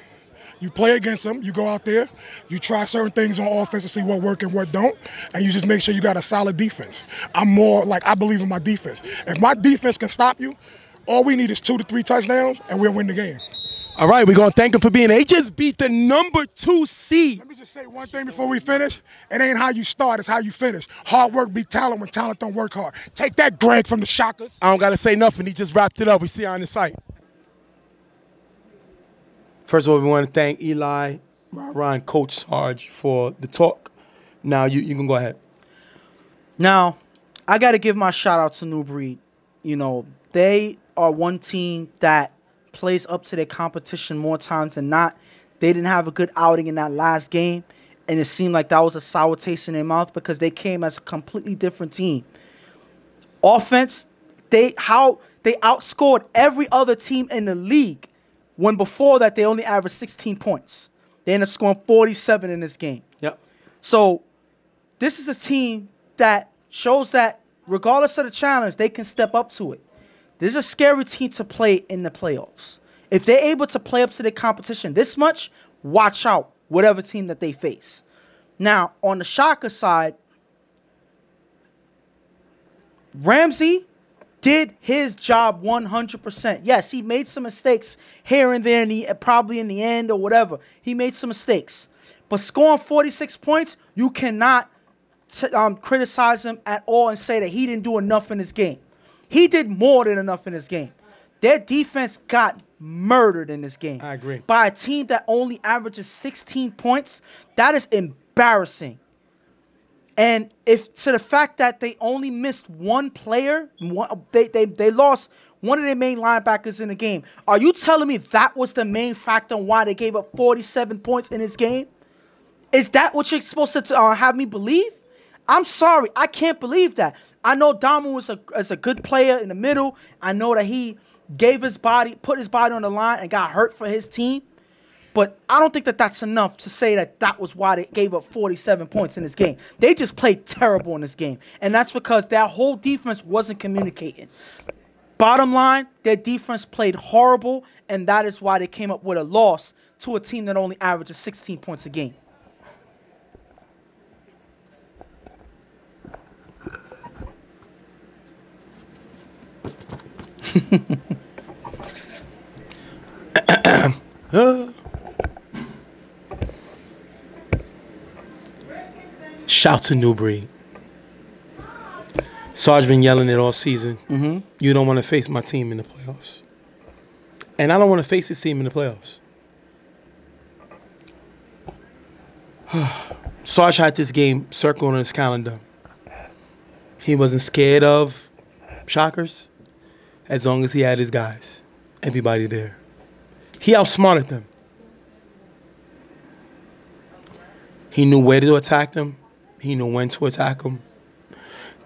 You play against them, you go out there, you try certain things on offense to see what work and what don't, and you just make sure you got a solid defense. I'm more like, I believe in my defense. If my defense can stop you, all we need is 2 to 3 touchdowns, and we'll win the game. All right, we're going to thank him for being there. He just beat the #2 seed. Let me just say one thing before we finish. It ain't how you start, it's how you finish. Hard work beat talent when talent don't work hard. Take that, Greg, from the Shockers. I don't got to say nothing. He just wrapped it up. We see you on the site. First of all, we want to thank Eli, Ryan, Coach Sarge for the talk. Now you can go ahead. Now, I got to give my shout out to New Breed. You know, they are one team that plays up to their competition more times than not. They didn't have a good outing in that last game, and it seemed like that was a sour taste in their mouth because they came as a completely different team. Offense, they outscored every other team in the league. When before that, they only averaged 16 points. They ended up scoring 47 in this game. Yep. So this is a team that shows that regardless of the challenge, they can step up to it. This is a scary team to play in the playoffs. If they're able to play up to their competition this much, watch out, whatever team that they face. Now, on the Shocker side, Ramsey did his job 100%. Yes, he made some mistakes here and there, probably in the end or whatever. He made some mistakes. But scoring 46 points, you cannot criticize him at all and say that he didn't do enough in this game. He did more than enough in this game. Their defense got murdered in this game. I agree. By a team that only averages 16 points, that is embarrassing. And if to the fact that they only missed one player, they lost one of their main linebackers in the game. Are you telling me that was the main factor why they gave up 47 points in this game? Is that what you're supposed to have me believe? I'm sorry, I can't believe that. I know Damu is a good player in the middle. I know that he put his body on the line and got hurt for his team. But I don't think that that's enough to say that that was why they gave up 47 points in this game. They just played terrible in this game. And that's because their whole defense wasn't communicating. Bottom line, their defense played horrible, and that is why they came up with a loss to a team that only averages 16 points a game. Shout to New Breed. Sarge been yelling it all season. You don't want to face my team in the playoffs. And I don't want to face this team in the playoffs. Sarge had this game circled on his calendar. He wasn't scared of Shockers as long as he had his guys. Everybody there. He outsmarted them. He knew where to attack them. He knew when to attack them.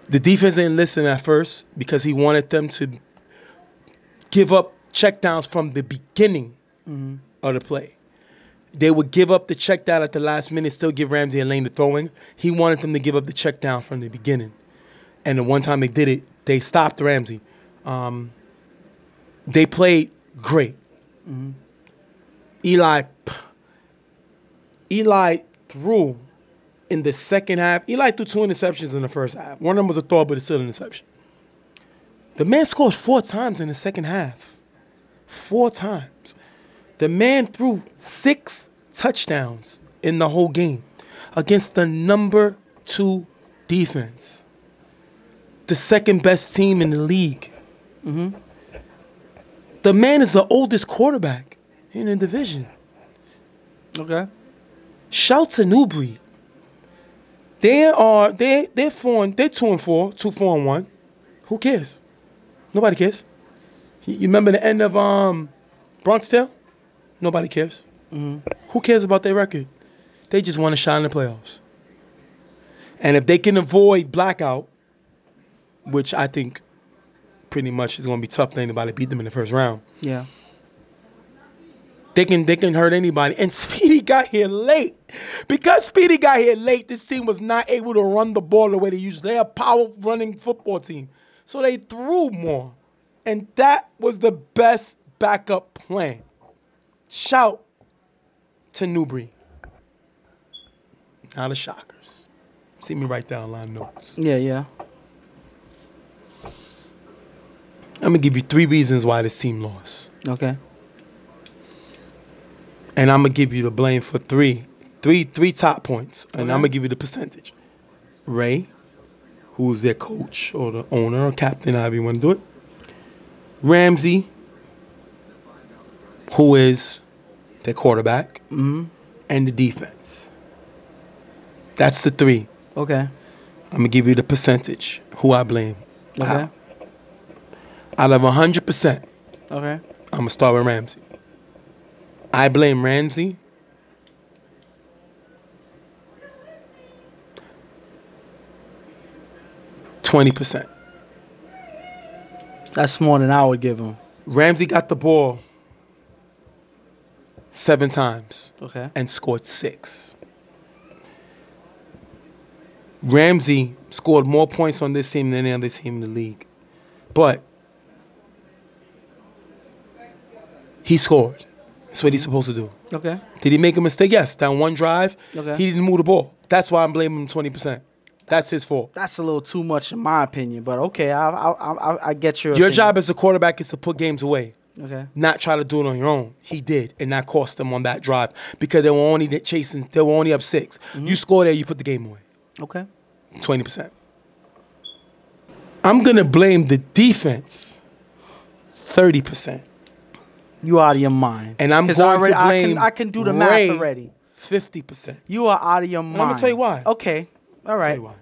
The defense didn't listen at first because he wanted them to give up checkdowns from the beginning of the play. They would give up the check down at the last minute, still give Ramsey a lane to throw in. He wanted them to give up the check down from the beginning. And the one time they did it, they stopped Ramsey. They played great. Eli threw in the second half. Eli threw 2 interceptions in the first half. One of them was a throw, but it's still an interception. The man scored 4 times in the second half. 4 times. The man threw 6 touchdowns in the whole game against the number 2 defense, the second best team in the league. The man is the oldest quarterback in the division. Okay. Shout to Newbury. They're 2-4, 2-4-1. Who cares? Nobody cares. You remember the end of Bronx Tale? Nobody cares. Who cares about their record? They just want to shine in the playoffs. And if they can avoid blackout, which I think pretty much is going to be tough for anybody to beat them in the first round. Yeah. They can hurt anybody. And Speedy got here late. Because Speedy got here late, this team was not able to run the ball the way they usually. They're a power running football team. So they threw more. And that was the best backup plan. Shout to Newbury. Now the Shockers. See me write down line notes. Yeah. I'm going to give you 3 reasons why this team lost. Okay. And I'm going to give you the blame for three top points. And I'm going to give you the percentage. Ray, who's their coach or the owner or captain, however you want to do it. Ramsey, who is their quarterback. And the defense. That's the 3. Okay. I'm going to give you the percentage, who I blame. Okay. Out of 100%, Okay. I'm going to start with Ramsey. I blame Ramsey 20%. That's more than I would give him. Ramsey got the ball 7 times Okay. and scored 6. Ramsey scored more points on this team than any other team in the league. But he scored. That's what he's supposed to do. Okay. Did he make a mistake? Yes. Down one drive, Okay. he didn't move the ball. That's why I'm blaming him 20%. That's his fault. That's a little too much in my opinion, but okay, I get your Your opinion. job as a quarterback is to put games away, Okay. not try to do it on your own. He did, and that cost them on that drive because they were only chasing. They were only up 6. You score there, you put the game away. Okay. 20%. I'm gonna blame the defense 30%. You out of your mind. And I'm 'Cause going to blame I can do the Ray math already. 50%. You are out of your mind. I'm gonna tell you why. Okay. All Tell right. you why.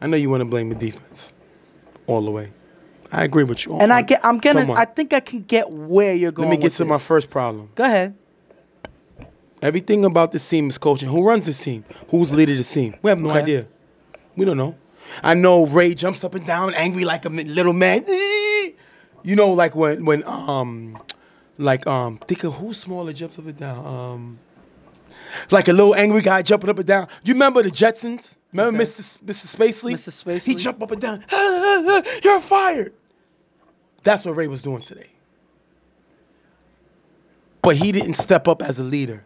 I know you want to blame the defense all the way. I agree with you. And I Somewhat. think I can get where you're going. Let me get with to my this. first problem. Go ahead. Everything about this team is coaching. Who runs this team? Who's leading the team? We have no Okay. idea. We don't know. I know Ray jumps up and down, angry like a little man. You know, like when think of who smaller jumps up and down. Like a little angry guy jumping up and down. You remember the Jetsons? Remember Okay. Mr. Spacely? Mr. Spacely? He jumped up and down. You're fired. That's what Ray was doing today. But he didn't step up as a leader.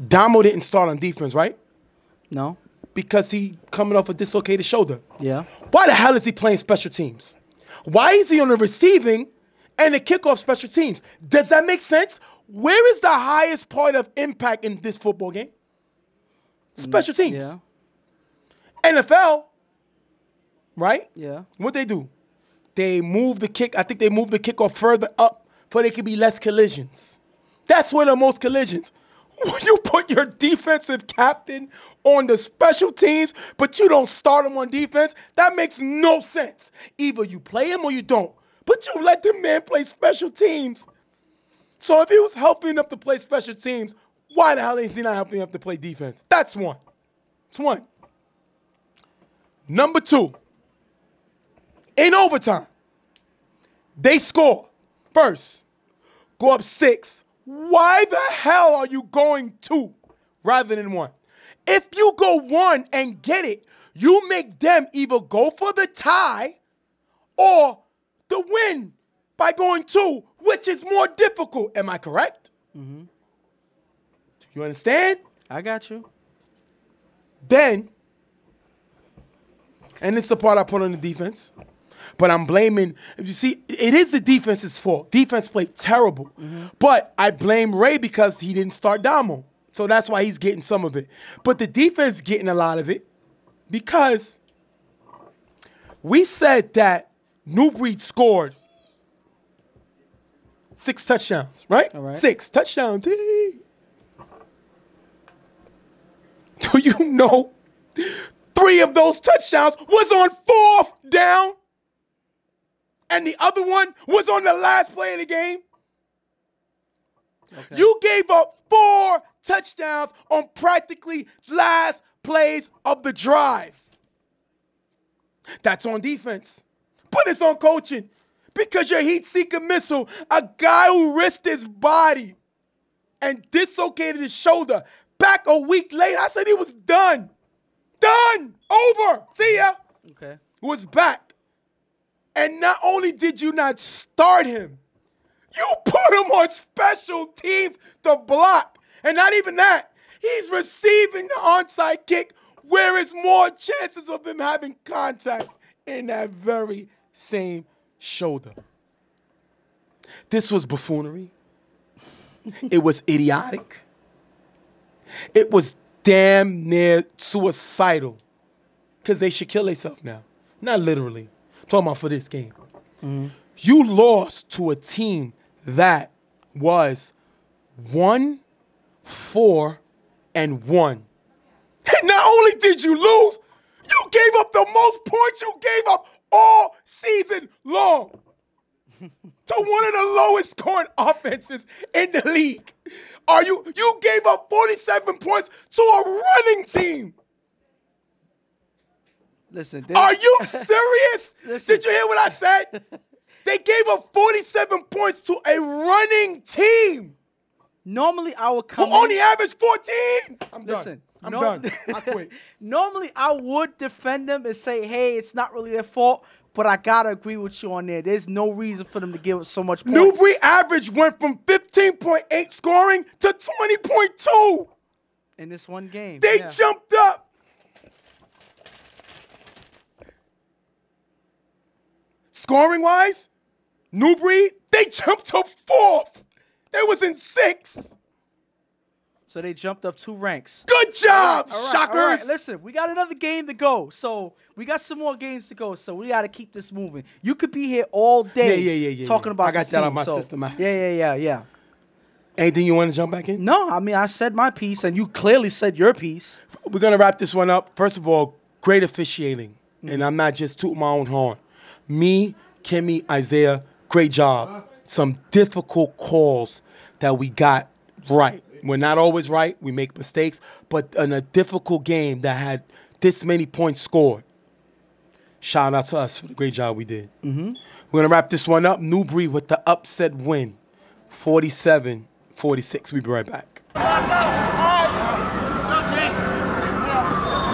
Damo didn't start on defense, right? No. Because he coming off a dislocated shoulder. Yeah. Why the hell is he playing special teams? Why is he on the receiving and the kickoff special teams? Does that make sense? Where is the highest point of impact in this football game? Special teams. Yeah. NFL, right? Yeah. What they do? They move the kick. I think they move the kickoff further up so there can be less collisions. That's where the most collisions. When you put your defensive captain on the special teams, but you don't start him on defense, that makes no sense. Either you play him or you don't. But you let the man play special teams. So if he was helping up to play special teams, why the hell is he not helping up to play defense? That's one. That's one. Number 2, in overtime, they score first, go up 6. Why the hell are you going 2 rather than 1? If you go 1 and get it, you make them either go for the tie or the win by going 2, which is more difficult. Am I correct? Mm-hmm. You understand? I got you. Then, and it's the part I put on the defense, But I'm blaming, you see, it is the defense's fault. Defense played terrible. But I blame Ray because he didn't start Damo. So that's why he's getting some of it. But the defense getting a lot of it because we said that New Breed scored 6 touchdowns, right? All right. 6 touchdowns. Do you know 3 of those touchdowns was on 4th down? And the other one was on the last play of the game? Okay. You gave up 4 touchdowns on practically last plays of the drive. That's on defense. But it's on coaching. Because your heat-seeker missile, a guy who risked his body and dislocated his shoulder, back a week later, I said he was done. Done. Over. See ya. Okay. Was back. And not only did you not start him, you put him on special teams to block. And not even that. He's receiving the onside kick where it's more chances of him having contact in that very same shoulder. This was buffoonery. It was idiotic. It was damn near suicidal. Because they should kill themselves now. Not literally. I'm talking about for this game. You lost to a team that was 1-4-1. And not only did you lose, you gave up the most points you gave up all season long to one of the lowest scoring offenses in the league. You gave up 47 points to a running team. Listen, are you serious? Did you hear what I said? They gave up 47 points to a running team. Normally, I would come. Who only averaged 14. I'm Listen, done. I'm done. I quit. Normally, I would defend them and say, hey, it's not really their fault, but I got to agree with you on there. There's no reason for them to give us so much points. New Breed average went from 15.8 scoring to 20.2. In this one game. They jumped up. Scoring-wise, New Breed, they jumped to 4th. They was in 6th. So they jumped up 2 ranks. Good job, all right, Shockers. All right, listen, we got another game to go. So we got some more games to go. So we got to keep this moving. You could be here all day talking about I got that on my system. Yeah. Anything you want to jump back in? No, I mean, I said my piece, and you clearly said your piece. We're going to wrap this one up. First of all, great officiating. And I'm not just tooting my own horn. Me, Kimmy, Isaiah, great job. Some difficult calls that we got right. We're not always right. We make mistakes. But in a difficult game that had this many points scored, shout out to us for the great job we did. We're going to wrap this one up. New Breed with the upset win, 47-46. We'll be right back. You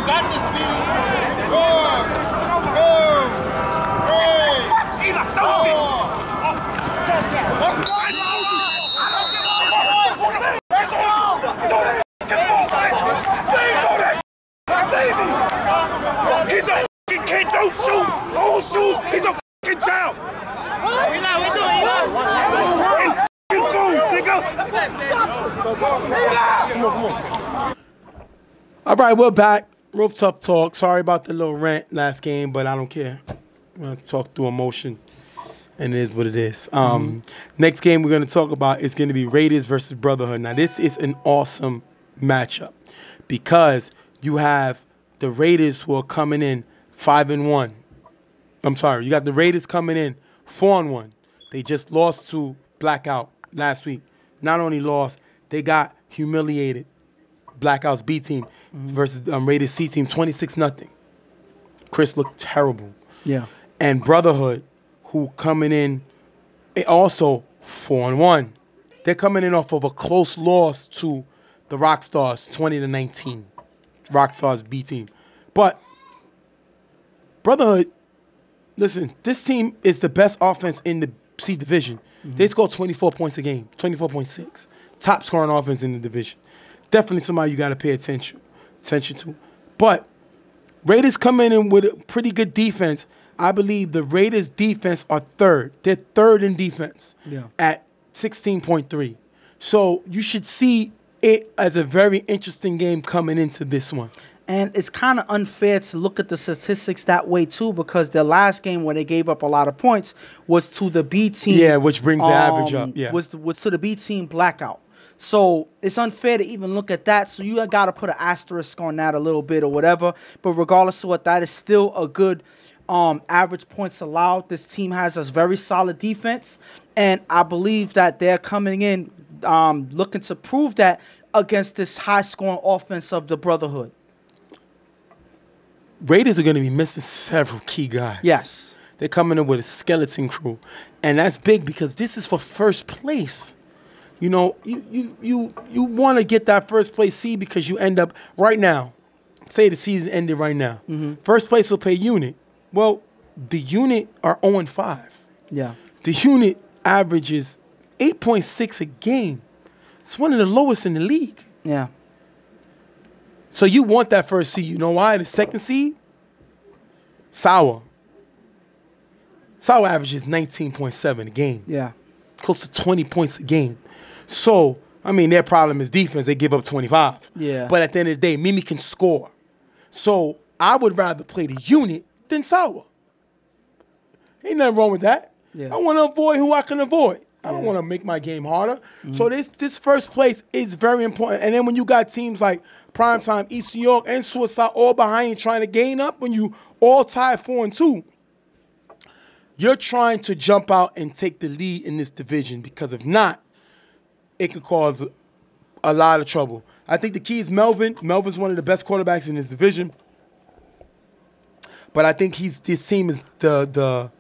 got this, man. 4, 3, 4. He's a fucking kid, no shoes, old shoes, he's a fucking child. All right, we're back. Rooftop talk. Sorry about the little rant last game, but I don't care. We're going to talk through emotion, and it is what it is. Next game we're going to talk about is going to be Raiders versus Brotherhood. Now, this is an awesome matchup because you have the Raiders who are coming in 5-1. I'm sorry, you got the Raiders coming in 4-1. They just lost to Blackout last week. Not only lost, they got humiliated. Blackout's B team versus Raiders C team, 26-0. Chris looked terrible. Yeah. And Brotherhood, who coming in also 4-1. They're coming in off of a close loss to the Rockstars, 20-19. Rockstars B team. But Brotherhood, listen, this team is the best offense in the C division. They score 24 points a game, 24.6. Top scoring offense in the division. Definitely somebody you got to pay attention to. But Raiders come in with a pretty good defense. I believe the Raiders' defense are third. They're third in defense at 16.3. So you should see it as a very interesting game coming into this one. And it's kind of unfair to look at the statistics that way, too, because their last game where they gave up a lot of points was to the B team. Yeah, which brings the average up. Yeah. Was to the B team blackout. So it's unfair to even look at that. So you got to put an asterisk on that a little bit or whatever. But regardless of what, that is still a good average points allowed. This team has a very solid defense. And I believe that they're coming in looking to prove that against this high-scoring offense of the Brotherhood. Raiders are going to be missing several key guys. Yes. They're coming in with a skeleton crew. And that's big because this is for first place. You know, you want to get that first place seed because you end up right now. Say the season ended right now. First place will pay unit. Well, the unit are 0-5. Yeah. The unit averages 8.6 a game. It's one of the lowest in the league. Yeah. So you want that first seed. You know why? The second seed, Sour. Sour averages 19.7 a game. Yeah. Close to 20 points a game. So, I mean, their problem is defense. They give up 25. Yeah. But at the end of the day, Mimi can score. So I would rather play the unit than Sour. Ain't nothing wrong with that. Yeah. I want to avoid who I can avoid. I don't want to make my game harder. So this first place is very important. And then when you got teams like Primetime, East New York, and Suicide all behind you trying to gain up, when you all tied 4-2, you're trying to jump out and take the lead in this division because if not, it could cause a lot of trouble. I think the key is Melvin. Melvin's one of the best quarterbacks in this division. But I think this team is the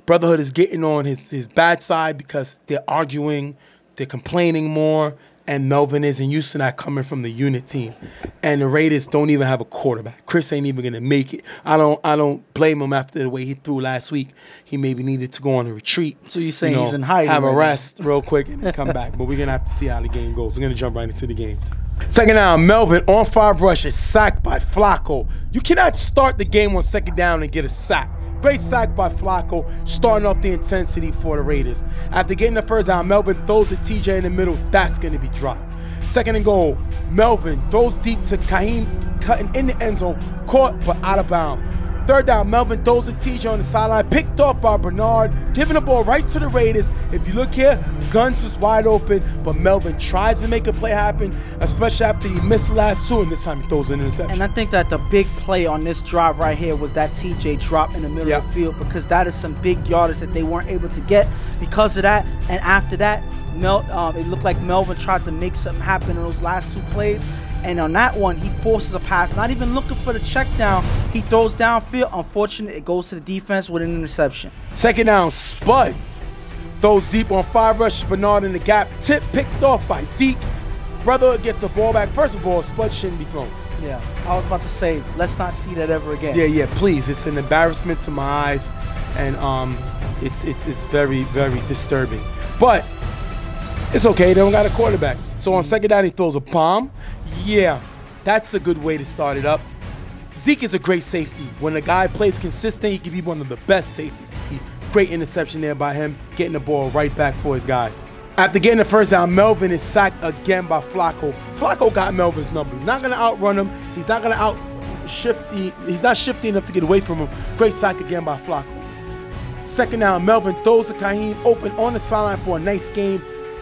Brotherhood is getting on his bad side because they're arguing, they're complaining more, and Melvin isn't used to that coming from the unit team. And the Raiders don't even have a quarterback. Chris ain't even gonna make it. I don't blame him after the way he threw last week. He maybe needed to go on a retreat. So you're saying he's in hiding? Have a rest real quick and then come back. But we're gonna have to see how the game goes. We're gonna jump right into the game. Second down, Melvin on 5 rushes, sacked by Flacco. You cannot start the game on second down and get a sack. Great sack by Flacco, starting off the intensity for the Raiders. After getting the first down, Melvin throws to TJ in the middle. That's going to be dropped. Second and goal, Melvin throws deep to Kaheem, cutting in the end zone, caught but out of bounds. Third down, Melvin throws to TJ on the sideline, picked off by Bernard, giving the ball right to the Raiders. If you look here, Guns is wide open, but Melvin tries to make a play happen, especially after he missed the last 2, and this time he throws an interception. And I think that the big play on this drive right here was that TJ drop in the middle of the field because that is some big yardage that they weren't able to get because of that. And after that, it looked like Melvin tried to make something happen in those last 2 plays. And on that one, he forces a pass, not even looking for the check down. He throws downfield. Unfortunately, it goes to the defense with an interception. Second down, Spud throws deep on 5 rushes, Bernard in the gap. Tip picked off by Zeke. Brotherhood gets the ball back. First of all, Spud shouldn't be thrown. Yeah, I was about to say, let's not see that ever again. Yeah, please. It's an embarrassment to my eyes, and it's very, very disturbing. But it's okay. They don't got a quarterback. So on second down, he throws a bomb. Yeah, that's a good way to start it up. Zeke is a great safety. When a guy plays consistent, he can be one of the best safeties. Great interception there by him, getting the ball right back for his guys. After getting the first down, Melvin is sacked again by Flacco. Flacco got Melvin's number. He's not going to outrun him. He's not going to he's not shifty enough to get away from him. Great sack again by Flacco. Second down, Melvin throws to Kaheem open on the sideline for a nice game,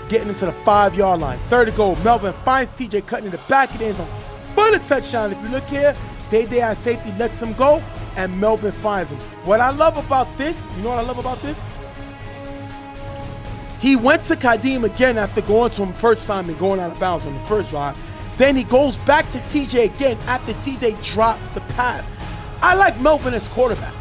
getting into the 5-yard line. Third and goal, Melvin finds TJ cutting in the back of the end zone for the touchdown. If you look here, Day at safety lets him go, and Melvin finds him. What I love about this, you know what I love about this? He went to Kadeem again after going to him first time and going out of bounds on the first drive. Then he goes back to TJ again after TJ dropped the pass. I like Melvin as quarterback.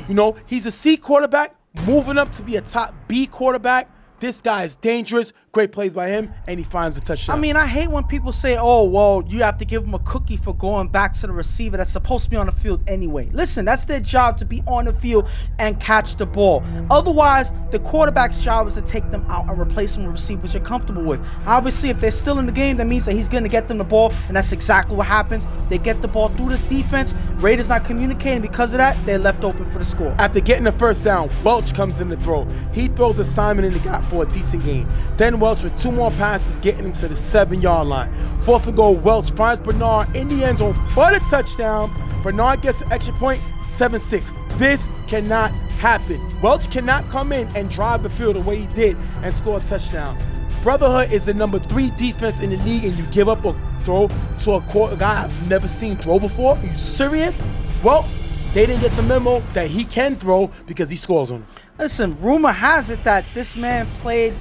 You know, he's a C quarterback, moving up to be a top B quarterback. This guy is dangerous, Great plays by him, and he finds the touchdown. I mean, I hate when people say, oh, well, you have to give him a cookie for going back to the receiver that's supposed to be on the field anyway. Listen, that's their job, to be on the field and catch the ball. Otherwise, the quarterback's job is to take them out and replace them with receivers you're comfortable with. Obviously, if they're still in the game, that means that he's going to get them the ball, and that's exactly what happens. They get the ball through this defense. Raiders not communicating. Because of that, they're left open for the score. After getting the first down, Welch comes in to throw. He throws a Simon in the gap for a decent gain. Then Welch with 2 more passes, getting him to the 7-yard line. 4th and goal, Welch finds Bernard in the end zone for the touchdown. Bernard gets an extra point, 7-6. This cannot happen. Welch cannot come in and drive the field the way he did and score a touchdown. Brotherhood is the number 3 defense in the league, and you give up a throw to a guy I've never seen throw before? Are you serious? Well, they didn't get the memo that he can throw because he scores on him. Listen, rumor has it that this man played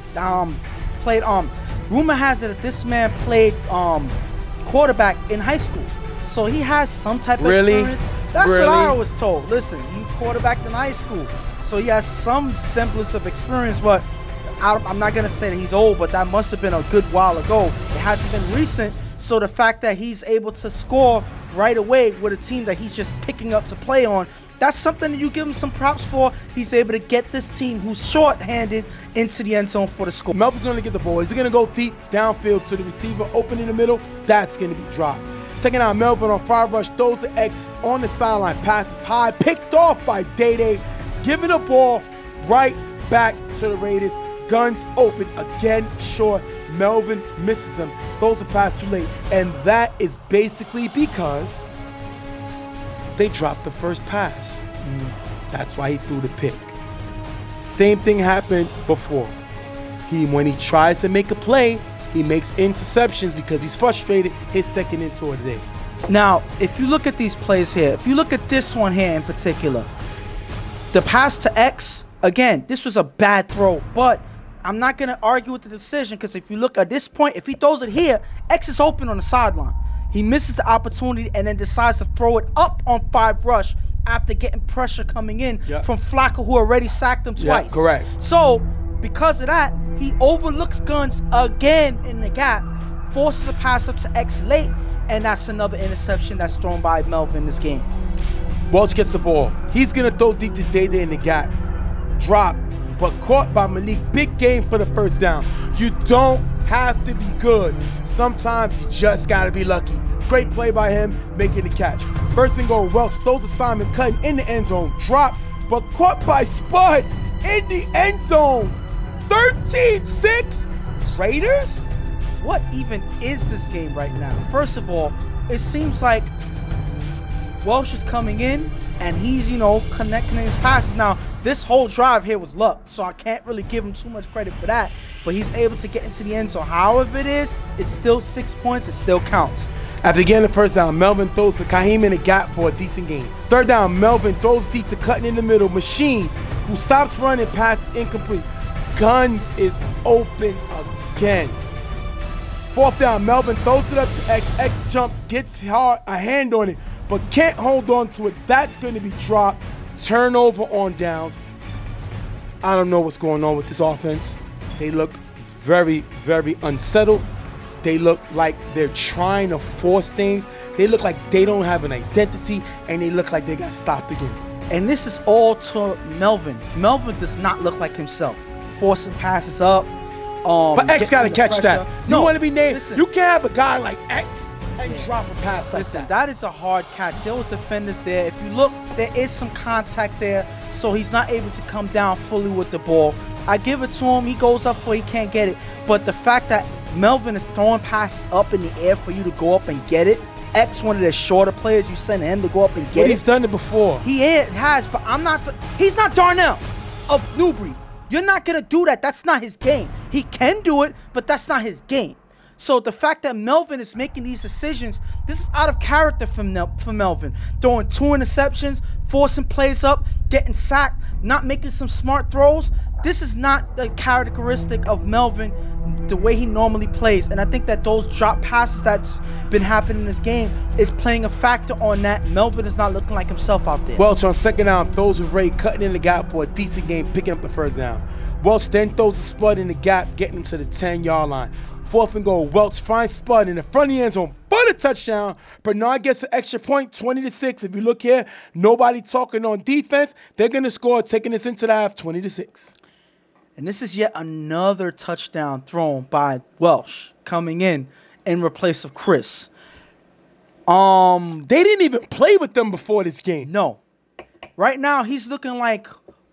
quarterback in high school. So he has some type of experience. That's what I was told. Listen, he quarterbacked in high school. So he has some semblance of experience, but I'm not going to say that he's old, but that must have been a good while ago. It hasn't been recent. So the fact that he's able to score right away with a team that he's just picking up to play on, that's something that you give him some props for. He's able to get this team who's short-handed into the end zone for the score. Melvin's going to get the ball. He's going to go deep downfield to the receiver, open in the middle. That's going to be dropped. Taking out Melvin on 5 rush, throws the X on the sideline, passes high, picked off by Day-Day, giving the ball right back to the Raiders. Guns open again, short. Melvin misses him, throws a pass too late, and that is basically because they dropped the first pass. That's why he threw the pick. Same thing happened before. When he tries to make a play, he makes interceptions because he's frustrated. His second into the day. Now, if you look at these plays here, if you look at this one here in particular, the pass to X, again, this was a bad throw, but I'm not going to argue with the decision, because if you look at this point, if he throws it here, X is open on the sideline. He misses the opportunity and then decides to throw it up on 5 rush after getting pressure coming in from Flacco, who already sacked him twice. Correct. So, because of that, he overlooks Guns again in the gap, forces a pass up to X late, and that's another interception that's thrown by Melvin in this game. Welch gets the ball. He's going to throw deep to Day-Day in the gap. Drop. But caught by Malik. Big game for the first down. You don't have to be good. Sometimes you just got to be lucky. Great play by him, making the catch. 1st and goal, Welch throws a Simon, cutting in the end zone. Drop, but caught by Spud in the end zone. 13-6 Raiders? What even is this game right now? First of all, it seems like Welch is coming in and he's, you know, connecting his passes. Now, this whole drive here was luck, so I can't really give him too much credit for that. But he's able to get into the end zone. However it is, it's still 6 points. It still counts. After getting the first down, Melvin throws to Kaheem in the gap for a decent gain. 3rd down, Melvin throws deep to Cutting in the middle. Machine, who stops running, passes incomplete. Guns is open again. 4th down, Melvin throws it up to X. X jumps, gets a hand on it, but can't hold on to it. That's going to be dropped. Turnover on downs. I don't know what's going on with this offense. They look very, very unsettled. They look like they're trying to force things. They look like they don't have an identity, and they look like they got stopped again. And this is all to Melvin. Melvin does not look like himself. Forcing passes up. But X got to catch that. You want to be named. Listen, you can't have a guy like X and drop a pass like listen, that. that is a hard catch. There was defenders there. If you look, there is some contact there, so he's not able to come down fully with the ball. I give it to him. He goes up for it. He can't get it. But the fact that Melvin is throwing passes up in the air for you to go up and get it, X, one of the shorter players, you send him to go up and get it. But he's done it before. He has, but he's not Darnell of Newbury. You're not going to do that. That's not his game. He can do it, but that's not his game. So the fact that Melvin is making these decisions, this is out of character for Melvin. Throwing 2 interceptions, forcing plays up, getting sacked, not making some smart throws. This is not the characteristic of Melvin, the way he normally plays. And I think that those drop passes that's been happening in this game is playing a factor on that. Melvin is not looking like himself out there. Welch on 2nd down throws with Ray, cutting in the gap for a decent game, picking up the 1st down. Welch then throws a Spud in the gap, getting him to the 10-yard line. 4th and goal. Welch finds Spud in the front of the end zone for the touchdown. Bernard gets an extra point, 20-6. If you look here, nobody talking on defense. They're going to score, taking us into the half, 20-6. And this is yet another touchdown thrown by Welch coming in replace of Chris. They didn't even play with them before this game. No. Right now, he's looking like,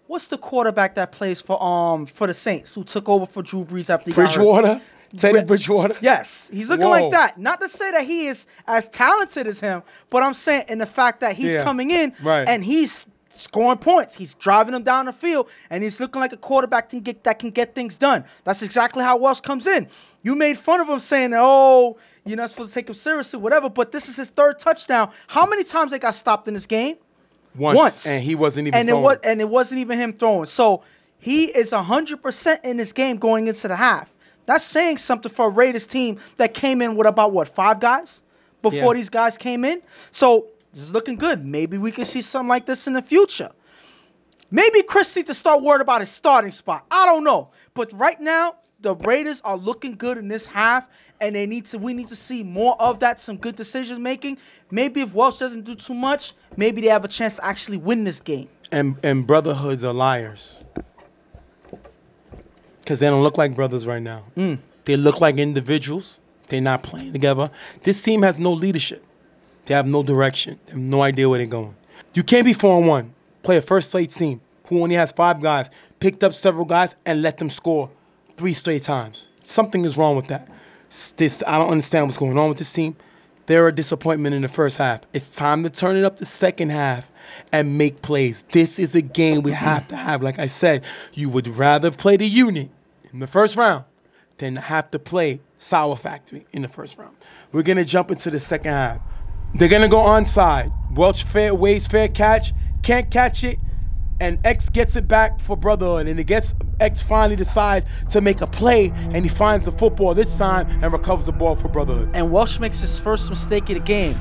what's the quarterback that plays for the Saints who took over for Drew Brees after he got hurt? Bridgewater? Teddy Bridgewater? Yes. He's looking like that. Not to say that he is as talented as him, but I'm saying in the fact that he's coming in and he's scoring points. He's driving them down the field, and he's looking like a quarterback that can get things done. That's exactly how Welch comes in. You made fun of him saying, oh, you're not supposed to take him seriously, whatever, but this is his 3rd touchdown. How many times they got stopped in this game? Once. And he wasn't even throwing. And it wasn't even him throwing. So he is 100% in this game going into the half. That's saying something for a Raiders team that came in with about, what, 5 guys before these guys came in? So this is looking good. Maybe we can see something like this in the future. Maybe Chris needs to start worrying about his starting spot. I don't know. But right now, the Raiders are looking good in this half, and we need to see more of that, some good decision making. Maybe if Welch doesn't do too much, maybe they have a chance to actually win this game. And Brotherhoods are liars. Because they don't look like brothers right now. They look like individuals. They're not playing together. This team has no leadership. They have no direction. They have no idea where they're going. You can't be 4-1. Play a first-slate team who only has 5 guys, picked up several guys, and let them score 3 straight times. Something is wrong with that. I don't understand what's going on with this team. They're a disappointment in the first half. It's time to turn it up the second half and make plays. This is a game we have to have. Like I said, you would rather play the unit in the first round than have to play Sour Factory in the first round. We're going to jump into the second half. They're going to go onside. Welch waves fair catch, can't catch it, and X gets it back for Brotherhood. And X finally decides to make a play, and he finds the football this time and recovers the ball for Brotherhood. And Welch makes his first mistake of the game.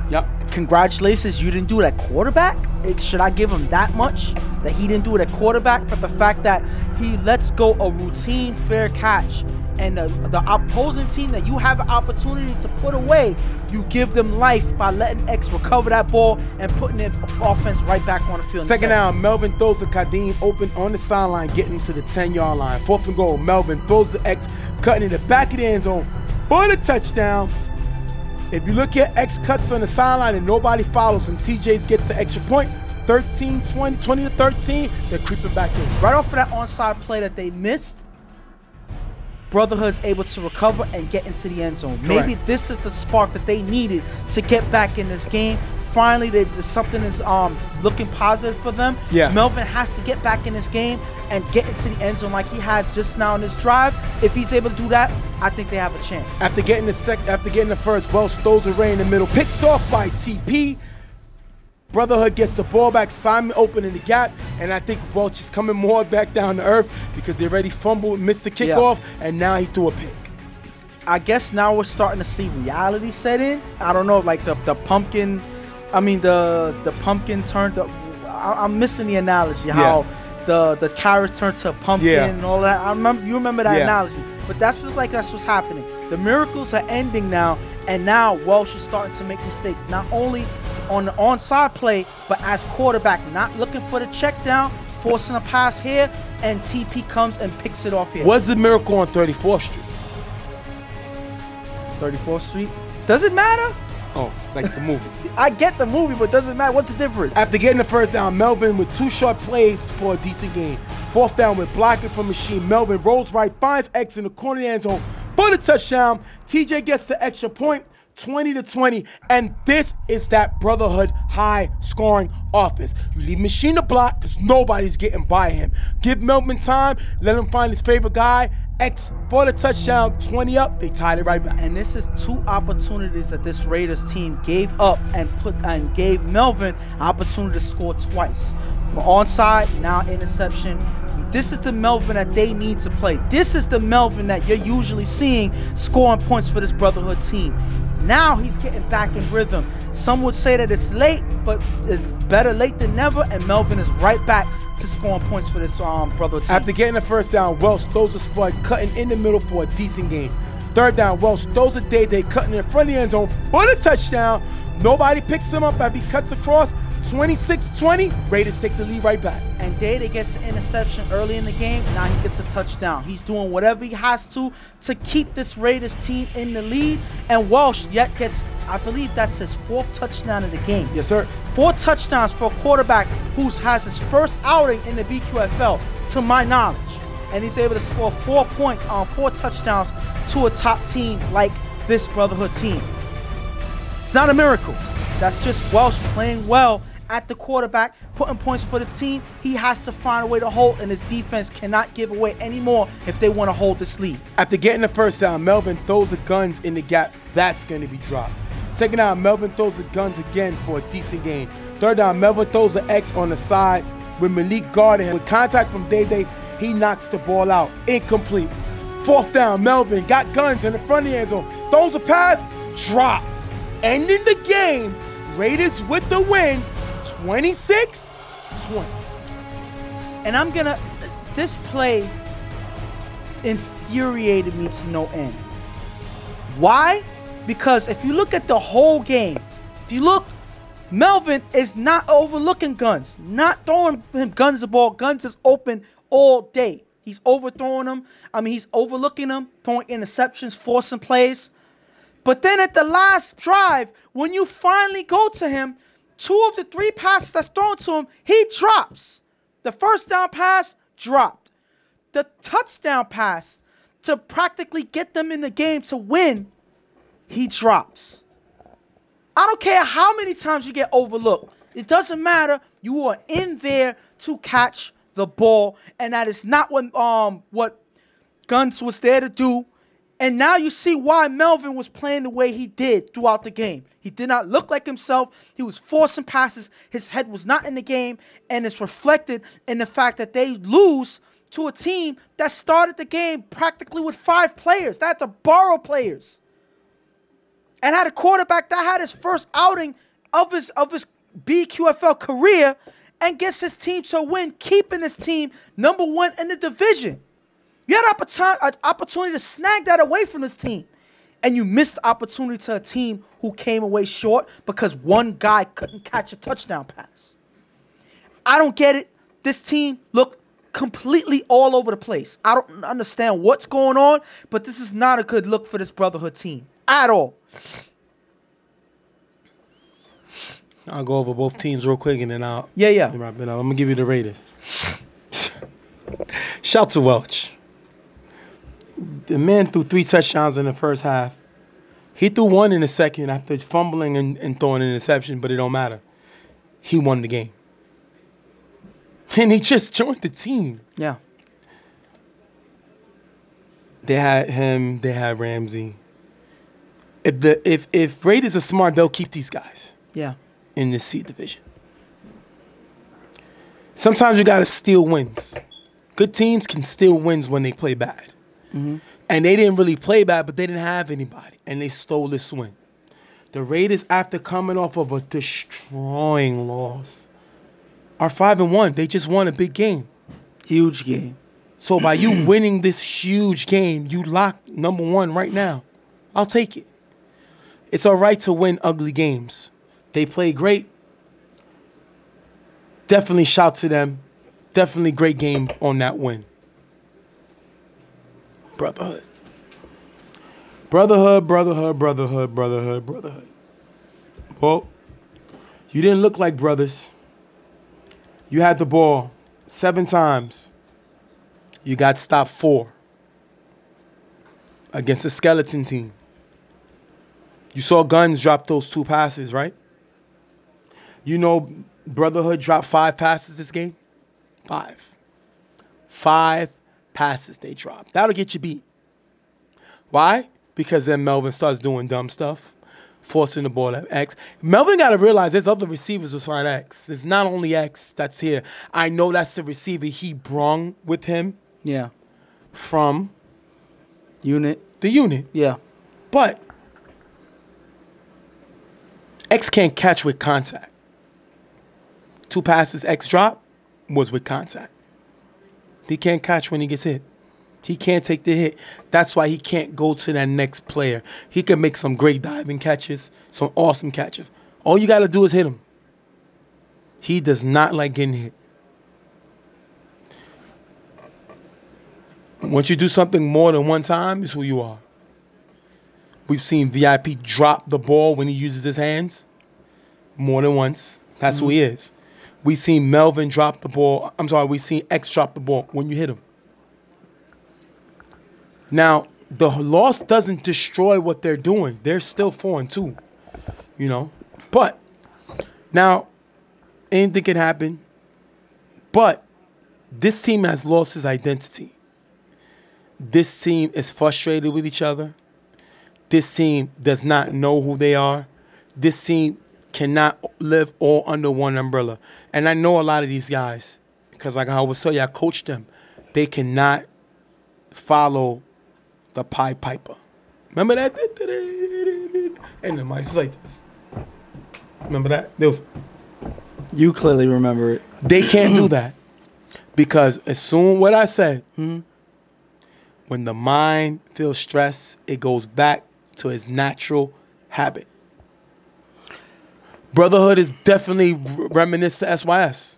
Yep. Congratulations, you didn't do it at quarterback. Should I give him that much? That he didn't do it at quarterback? But the fact that he lets go a routine fair catch, and the opposing team that you have an opportunity to put away, you give them life by letting X recover that ball and putting the offense right back on the field. Second down, Melvin throws to Kadeem open on the sideline, getting to the 10-yard line. 4th and goal, Melvin throws the X, cutting in the back of the end zone for the touchdown. If you look at X cuts on the sideline and nobody follows him, TJ's gets the extra point. 13, 20, 20 to 13, they're creeping back in. Right off of that onside play that they missed, Brotherhood's able to recover and get into the end zone. Correct. Maybe this is the spark that they needed to get back in this game. Finally, something is looking positive for them. Yeah. Melvin has to get back in this game and get into the end zone like he had just now in this drive. If he's able to do that, I think they have a chance. After getting the first, Welch throws a ray in the middle, picked off by TP. Brotherhood gets the ball back, Simon open in the gap, and I think Welch is coming more back down to earth because they already fumbled, missed the kickoff, and now he threw a pick. I guess now we're starting to see reality set in. I don't know, like the pumpkin, the pumpkin turned up. I'm missing the analogy, how the carrot turned to a pumpkin and all that. You remember that analogy. But that's what's happening. The miracles are ending now, and now Welch is starting to make mistakes, not only on the onside play, but as quarterback, not looking for the check down, forcing a pass here, and TP comes and picks it off here. What's the miracle on 34th Street? 34th Street? Does it matter? Oh, like the movie. I get the movie, but doesn't matter. What's the difference? After getting the first down, Melvin with 2 short plays for a decent game. 4th down with blocking from Machine. Melvin rolls right, finds X in the corner of the end zone for the touchdown. TJ gets the extra point, 20 to 20, and this is that Brotherhood high-scoring offense. You leave Machine to block because nobody's getting by him. Give Melvin time, let him find his favorite guy. X for the touchdown, 20 up, they tied it right back. And this is 2 opportunities that this Raiders team gave up and gave Melvin an opportunity to score twice. For onside, now interception. This is the Melvin that they need to play. This is the Melvin that you're usually seeing scoring points for this Brotherhood team. Now he's getting back in rhythm. Some would say that it's late, but it's better late than never, and Melvin is right back to scoring points for this Brotherhood team. After getting the first down, Welsh throws a spud, cutting in the middle for a decent game. Third down, Welsh throws a Day cutting in front of the end zone for the touchdown. Nobody picks him up as he cuts across. 26-20, Raiders take the lead right back. And Day gets an interception early in the game. Now he gets a touchdown. He's doing whatever he has to keep this Raiders team in the lead. And Welsh yet gets, I believe that's his 4th touchdown of the game. Yes, sir. 4 touchdowns for a quarterback who has his first outing in the BQFL, to my knowledge. And he's able to score 4 points on 4 touchdowns to a top team like this Brotherhood team. It's not a miracle. That's just Welsh playing well at the quarterback, putting points for this team. He has to find a way to hold, and his defense cannot give away any more if they want to hold this lead. After getting the first down, Melvin throws the guns in the gap. That's going to be dropped. Second down, Melvin throws the guns again for a decent gain. Third down, Melvin throws the X on the side with Malik guarding him. With contact from Day, he knocks the ball out. Incomplete. Fourth down, Melvin got guns in the front of the end zone. Throws a pass, drop. Ending the game, Raiders with the win, 26-20. And this play infuriated me to no end. Why? Because if you look at the whole game, Melvin is not overlooking Guns, not throwing him Guns the ball. Guns is open all day. He's overthrowing them. He's overlooking them, throwing interceptions, forcing plays. But then at the last drive, when you finally go to him, 2 of the 3 passes that's thrown to him, he drops. The first down pass, dropped. The touchdown pass to practically get them in the game to win, he drops. I don't care how many times you get overlooked. It doesn't matter. You are in there to catch the ball, and that is not what Guns was there to do. And now you see why Melvin was playing the way he did throughout the game. He did not look like himself. He was forcing passes. His head was not in the game. And it's reflected in the fact that they lose to a team that started the game practically with 5 players. They had to borrow players. And had a quarterback that had his first outing of his BQFL career and gets his team to a win, keeping his team #1 in the division. You had an opportunity to snag that away from this team. And you missed the opportunity to a team who came away short because one guy couldn't catch a touchdown pass. I don't get it. This team looked completely all over the place. I don't understand what's going on, but this is not a good look for this Brotherhood team at all. I'll go over both teams real quick and then I'll wrap it up. I'm going to give you the Raiders. Shout to Welch. The man threw 3 touchdowns in the first half. He threw 1 in the second after fumbling and throwing an interception, but it don't matter. He won the game. And he just joined the team. Yeah. They had him. They had Ramsey. If Raiders are smart, they'll keep these guys. Yeah. In the C division. Sometimes you got to steal wins. Good teams can steal wins when they play bad. Mm-hmm. And they didn't really play bad, but they didn't have anybody. And they stole this win. The Raiders, after coming off of a destroying loss, are 5-1. They just won a big game. Huge game. So by you winning this huge game, you lock #1 right now. I'll take it. It's all right to win ugly games. They played great. Definitely shout to them. Definitely great game on that win. Brotherhood. Brotherhood, brotherhood, brotherhood, brotherhood, brotherhood. Well, you didn't look like brothers. You had the ball 7 times. You got stopped 4 against a skeleton team. You saw Guns drop those 2 passes, right? You know Brotherhood dropped 5 passes this game? 5. 5 passes they dropped. That'll get you beat. Why? Because then Melvin starts doing dumb stuff, forcing the ball at X. Melvin got to realize there's other receivers beside X. It's not only X that's here. I know that's the receiver he brung with him. Yeah. From the unit. Yeah. But X can't catch with contact. 2 passes, X drop. was with contact. He can't catch when he gets hit. He can't take the hit. That's why he can't go to that next player. He can make some great diving catches, some awesome catches. All you got to do is hit him. He does not like getting hit. Once you do something more than one time, it's who you are. We've seen VIP drop the ball when he uses his hands more than once. That's who he is. We've seen Melvin drop the ball. I'm sorry, we've seen X drop the ball when you hit him. Now, the loss doesn't destroy what they're doing. They're still 4-2, you know. But now, anything can happen. But this team has lost his identity. This team is frustrated with each other. This team does not know who they are. This team cannot live all under one umbrella. And I know a lot of these guys, because like I always tell you, I coach them. They cannot follow the Pied Piper. Remember that? And the mice like this. Remember that? You clearly remember it. They can't do that. Because as soon what I said, when the mind feels stressed, it goes back to its natural habit. Brotherhood is definitely reminiscent to SYS.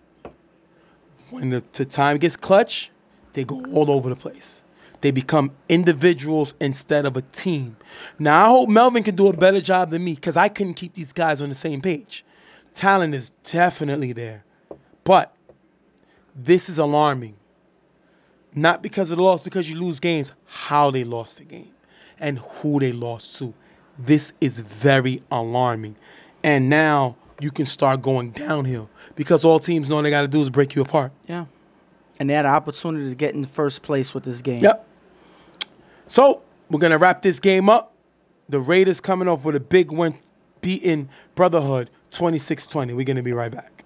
When the time gets clutch, they go all over the place. They become individuals instead of a team. Now, I hope Melvin can do a better job than me because I couldn't keep these guys on the same page. Talent is definitely there. But this is alarming. Not because of the loss, because you lose games, how they lost the game and who they lost to. This is very alarming. And now you can start going downhill because all teams know all they got to do is break you apart. Yeah. And they had an opportunity to get in first place with this game. Yep. So we're going to wrap this game up. The Raiders coming off with a big win, beating Brotherhood 26-20. We're going to be right back.